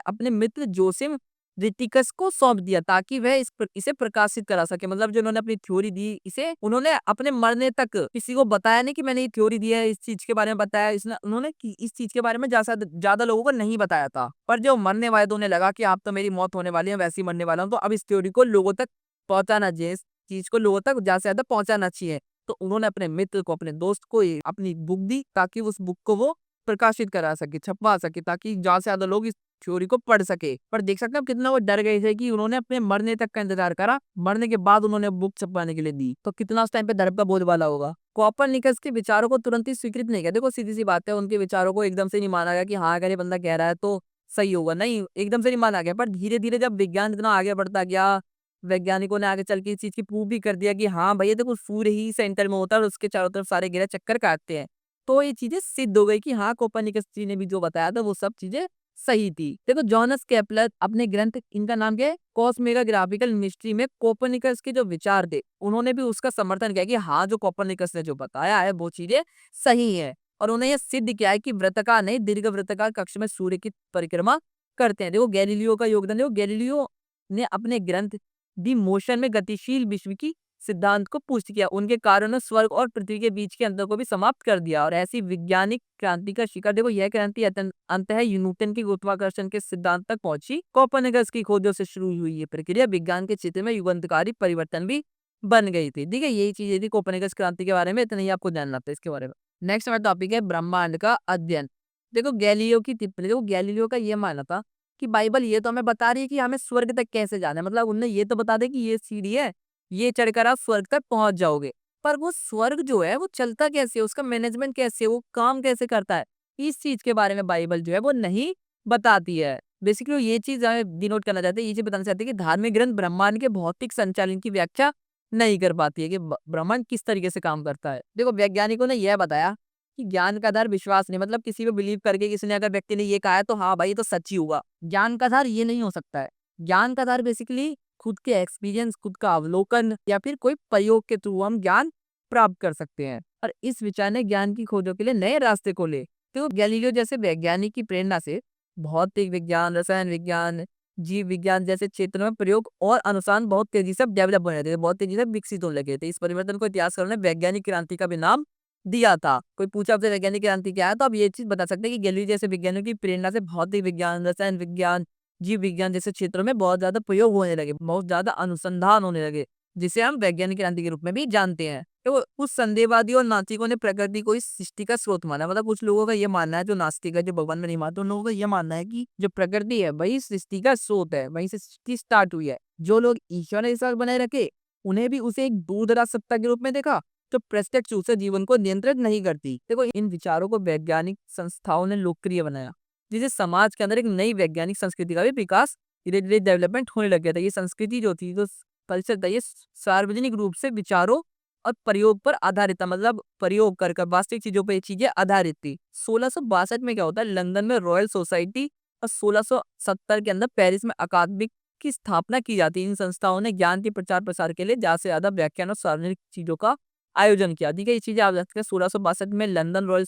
अपने मित्र जोसेफ रिटिकस को सौंप दिया ताकि वह इसे प्रकाशित करा सके। मतलब जो उन्होंने अपनी थ्योरी दी, इसे उन्होंने अपने मरने तक किसी को बताया नहीं कि मैंने ये थ्योरी दी है, इस चीज के बारे में बताया उन्होंने इस चीज के बारे में ज्यादा लोगों को नहीं बताया था। पर जो मरने वाले तो उन्हें लगा कि आप तो मेरी मौत होने वाली है, वैसे ही मरने वाला हूँ, तो अब इस थ्योरी को लोगों तक पहुंचाना चाहिए, इस चीज को लोगों तक ज्यादा से ज्यादा पहुंचाना चाहिए। तो उन्होंने अपने मित्र को, अपने दोस्त को अपनी बुक दी ताकि उस बुक को वो प्रकाशित करा सके, छपवा सके, ताकि ज्यादा से ज्यादा लोग इस थ्योरी को पढ़ सके। पर देख सकते हैं कितना वो डर गए थे कि उन्होंने अपने मरने तक का इंतजार करा, मरने के बाद उन्होंने बुक छपवाने के लिए दी। तो कितना उस टाइम पे धर्म का बोलबाला होगा। कोपरनिकस के विचारों को तुरंत ही स्वीकृत नहीं किया। देखो सीधी सी बात है, उनके विचारों को एकदम से नहीं माना गया कि हाँ अगर ये बंदा कह रहा है तो सही होगा, नहीं एकदम से नहीं माना गया। पर धीरे धीरे जब विज्ञान इतना आगे बढ़ता गया, वैज्ञानिकों ने आगे चल के इस चीज की प्रूव भी कर दिया कि हाँ भैया देखो सूर्य ही सेंटर में होता है और उसके चारों तरफ सारे ग्रह चक्कर काटते हैं। तो ये चीजें सिद्ध हो गई कि हाँ कोपरनिकस जी ने भी जो बताया था वो सब चीजें सही थी। देखो जॉनस केपलर अपने ग्रंथ, इनका नाम क्या है, कॉस्मेगाग्राफिकल मिस्ट्री में कोपरनिकस के जो विचार थे उन्होंने भी उसका समर्थन किया कि हाँ जो कोपरनिकस ने जो बताया है वो चीजें सही है। और उन्हें यह सिद्ध किया है कि वृत्ताकार नहीं दीर्घ वृत्ताकार कक्ष में सूर्य की परिक्रमा करते हैं। देखो गैलीलियो का योगदान, देखो गैलीलियो ने अपने ग्रंथ दी मोशन में गतिशील विश्व की सिद्धांत को पुष्ट किया। उनके कारण ने स्वर्ग और पृथ्वी के बीच के अंतर को भी समाप्त कर दिया और ऐसी वैज्ञानिक क्रांति का शिकार, देखो यह क्रांति अंततः न्यूटन की गुरुत्वाकर्षण के सिद्धांत तक पहुंची। कोपर्निकस की खोजों से शुरू हुई ये प्रक्रिया विज्ञान के क्षेत्र में युगांतकारी परिवर्तन भी बन गई थी। ठीक है, यही चीजें थी कोपर्निकस क्रांति के बारे में, इतना ही आपको जानना था इसके बारे में। नेक्स्ट हमारा टॉपिक है ब्रह्मांड का अध्ययन। देखो गैलीलियो की टिप्पणी, देखो गैलीलियो का ये मानना था कि बाइबल ये तो हमें बता रही है कि हमें स्वर्ग तक कैसे जाना है, मतलब उनने ये तो बता दे कि ये सीढ़ी है, ये चढ़कर आप स्वर्ग तक पहुंच जाओगे। पर वो स्वर्ग जो है वो चलता कैसे है, उसका मैनेजमेंट कैसे है, वो काम कैसे करता है, इस चीज के बारे में बाइबल जो है वो नहीं बताती है। बेसिकली ये चीज हमें डिनोट करना चाहते हैं, ये चीज बताना चाहते हैं कि धार्मिक ग्रंथ ब्रह्मांड के भौतिक संचालन की व्याख्या नहीं कर पाती है कि ब्रह्मांड किस तरीके से काम करता है। देखो वैज्ञानिकों ने यह बताया कि ज्ञान का आधार विश्वास नहीं, मतलब किसी पे बिलीव करके किसी ने अगर व्यक्ति ने ये कहा है तो हाँ भाई ये तो सच ही होगा। ज्ञान का आधार ये नहीं हो सकता है। ज्ञान का आधार बेसिकली खुद के एक्सपीरियंस, खुद का अवलोकन या फिर कोई प्रयोग के थ्रू हम ज्ञान प्राप्त कर सकते हैं। और इस विचार ने ज्ञान की खोजों के लिए नए रास्ते खोले। तो गैलीलियो जैसे वैज्ञानिक की प्रेरणा से भौतिक विज्ञान, रसायन विज्ञान, जीव विज्ञान जैसे क्षेत्रों में प्रयोग और अनुसंधान बहुत तेजी से डेवलप होने लगे थे, बहुत तेजी से विकसित होने लगे थे। इस परिवर्तन को इतिहासकारों ने वैज्ञानिक क्रांति का भी नाम दिया था। कोई पूछा आपसे वैज्ञानिक क्रांति क्या है, तो आप ये चीज बता सकते हैं कि गैलीलियो जैसे वैज्ञानिकों की प्रेरणा से भौतिक विज्ञान, रसायन विज्ञान, जीव विज्ञान जैसे क्षेत्रों में बहुत ज्यादा प्रयोग होने लगे, बहुत ज्यादा अनुसंधान होने लगे, जिसे हम वैज्ञानिक क्रांति के रूप में भी जानते हैं। तो कुछ संदेहवादियों और नास्तिकों ने प्रकृति को इस सृष्टि का स्रोत माना। मतलब कुछ लोगों का ये मानना है, जो नास्तिक है, जो भगवान में नहीं मानते, उन लोगों का ये मानना है कि जो प्रकृति है वही सृष्टि का स्रोत है, वहीं से सृष्टि स्टार्ट हुई है। जो लोग ईश्वर ने विश्वास बनाए रखे उन्हें भी उसे एक दूरदराज सत्ता के रूप में देखा जो प्रत्यक्ष रूप से जीवन को नियंत्रित नहीं करती। देखो इन विचारों को वैज्ञानिक संस्थाओं ने लोकप्रिय बनाया, जिसे समाज के अंदर एक नई वैज्ञानिक संस्कृति का भी विकास धीरे धीरे डेवलपमेंट होने लग गया था। ये संस्कृति जो थी, जो कल्चर था, ये सार्वजनिक रूप से विचारों और प्रयोग पर आधारित था, मतलब प्रयोग कर वास्तविक चीजों पर ये चीजें आधारित थी। 1662 में क्या होता है, लंदन में रॉयल सोसाइटी और 1670 के अंदर पेरिस में अकादमिक की स्थापना की जाती है। इन संस्थाओं ने ज्ञान के प्रचार प्रसार के लिए ज्यादा से ज्यादा व्याख्यान और सार्वजनिक चीजों का आयोजन किया। ठीक है, ये चीजें आप रखते हैं 1662 में लंदन रॉयल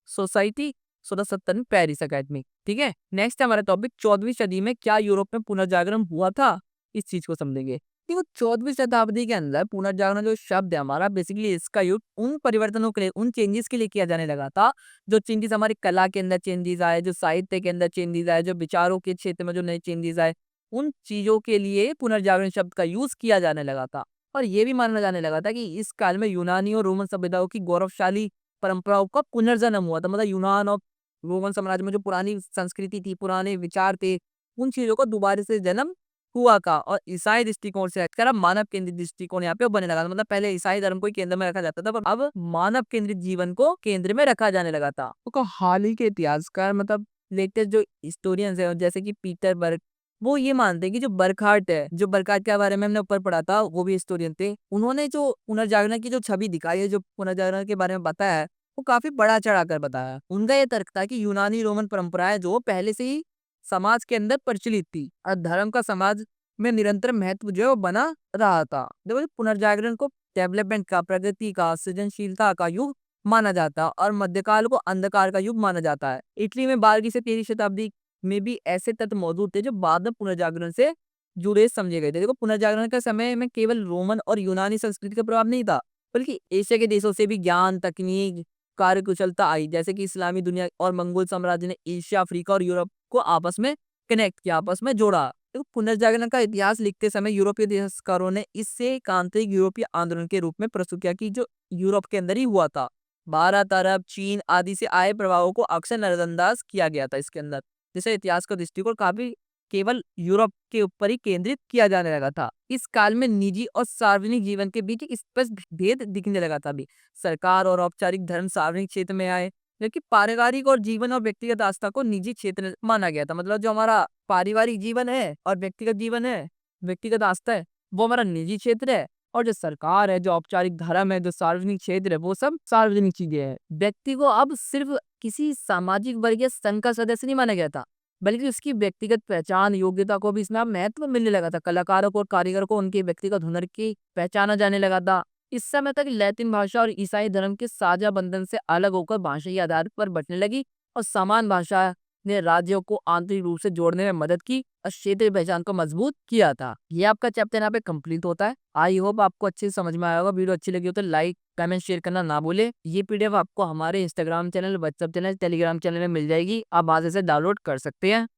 सोसाइटी, 1670 में पेरिस अकेडमी। ठीक है, नेक्स्ट हमारा टॉपिक 14वीं सदी में क्या यूरोप में पुनर्जागरण हुआ था, इस चीज को समझेंगे। देखो 14वीं शताब्दी के अंदर पुनर्जागरण जो शब्द है हमारा, बेसिकली इसका यूज उन परिवर्तनों के लिए, उन चेंजेस के लिए किया जाने लगा था, जो चेंजेस हमारी कला के अंदर चेंजेस आए, जो साहित्य के अंदर चेंजेस आए, जो विचारों के क्षेत्र में जो नए चेंजेस आए, उन चीजों के लिए पुनर्जागरण शब्द का यूज किया जाने लगा था। और ये भी माना जाने लगा था कि इस काल में यूनानी और रोमन सभ्यताओं की गौरवशाली परंपराओं का पुनर्जन्म हुआ था। मतलब यूनान और रोमन साम्राज्य में जो पुरानी संस्कृति थी, पुराने विचार थे, उन चीजों का दोबारा से जन्म हुआ का। और ईसाई दृष्टिकोण से हटकर अब मानव केंद्रित दृष्टिकोण यहाँ पे बनने लगा। मतलब पहले ईसाई धर्म को ही केंद्र में रखा जाता था, पर अब मानव केंद्रित जीवन को केंद्र में रखा जाने लगा था। तो हाल ही के इतिहासकार, मतलब लेटेस्ट जो हिस्टोरियंस है जैसे कि पीटर बर्ग, वो ये मानते हैं कि जो बरखाट है, जो बरखाट के बारे में हमने ऊपर पढ़ा था, वो भी हिस्टोरियन थे। उन्होंने जो पुनर्जागरण की जो छवि दिखाई है, जो पुनर्जागरण के बारे में बताया है, वो काफ़ी बढ़ा-चढ़ा कर बताया है। उनका ये तर्क था कि यूनानी रोमन परंपराएँ जो पहले से ही समाज के अंदर प्रचलित थी और धर्म का समाज में निरंतर महत्व जो है वो बना रहा था। देखो ये पुनर्जागरण को डेवलपमेंट का, प्रगति का, सृजनशीलता का युग माना जाता है और मध्यकाल को अंधकार का युग माना जाता है। इटली में 12वीं से 13वीं शताब्दी में भी ऐसे तत्व मौजूद थे जो बाद में पुनर्जागरण से जुड़े समझे गए थे। देखो पुनर्जागरण का समय में केवल रोमन और यूनानी संस्कृति का प्रभाव नहीं था, बल्कि एशिया के देशों से भी ज्ञान, तकनीक, कार्यकुशलता आई। जैसे कि इस्लामी दुनिया और मंगोल साम्राज्य ने एशिया, अफ्रीका और यूरोप को आपस में कनेक्ट किया, आपस में जोड़ा। देखो पुनर्जागरण का इतिहास लिखते समय यूरोपीय इतिहासकारों ने इससे एक आंतरिक यूरोपीय आंदोलन के रूप में प्रस्तुत किया कि जो यूरोप के अंदर ही हुआ था। भारत, अरब, चीन आदि से आए प्रभावों को अक्सर नजरअंदाज किया गया था इसके अंदर। जैसे इतिहास का दृष्टिकोण काफी केवल यूरोप के ऊपर ही केंद्रित किया जाने लगा था। इस काल में निजी और सार्वजनिक जीवन के बीच एक स्पष्ट भेद दिखने लगा था अभी। सरकार और औपचारिक धर्म सार्वजनिक क्षेत्र में आए, जबकि पारिवारिक और जीवन और व्यक्तिगत आस्था को निजी क्षेत्र माना गया था। मतलब जो हमारा पारिवारिक जीवन है और व्यक्तिगत जीवन है, व्यक्तिगत आस्था है, वो हमारा निजी क्षेत्र है। और जो सरकार है, जो औपचारिक धर्म है, जो सार्वजनिक क्षेत्र है, वो सब सार्वजनिक चीजें हैं। व्यक्ति को अब सिर्फ किसी सामाजिक वर्ग या संघ का सदस्य नहीं माना गया था, बल्कि उसकी व्यक्तिगत पहचान, योग्यता को भी इसमें अब महत्व मिलने लगा था। कलाकारों को और कारीगरों को उनके व्यक्तिगत हुनर की पहचाना जाने लगा था। इस समय तक लैटिन भाषा और ईसाई धर्म के साझा बंधन से अलग होकर भाषाई आधार पर बंटने लगी और समान भाषा ने राज्यों को आंतरिक रूप से जोड़ने में मदद की और क्षेत्रीय पहचान को मजबूत किया था। ये आपका चैप्टर यहाँ पे कंप्लीट होता है। आई होप आपको अच्छे से समझ में आया होगा। वीडियो अच्छी लगी हो तो लाइक, कमेंट, शेयर करना ना भूले। ये पीडीएफ आपको हमारे Instagram channel, WhatsApp channel, Telegram channel में मिल जाएगी। आप वहां से डाउनलोड कर सकते हैं।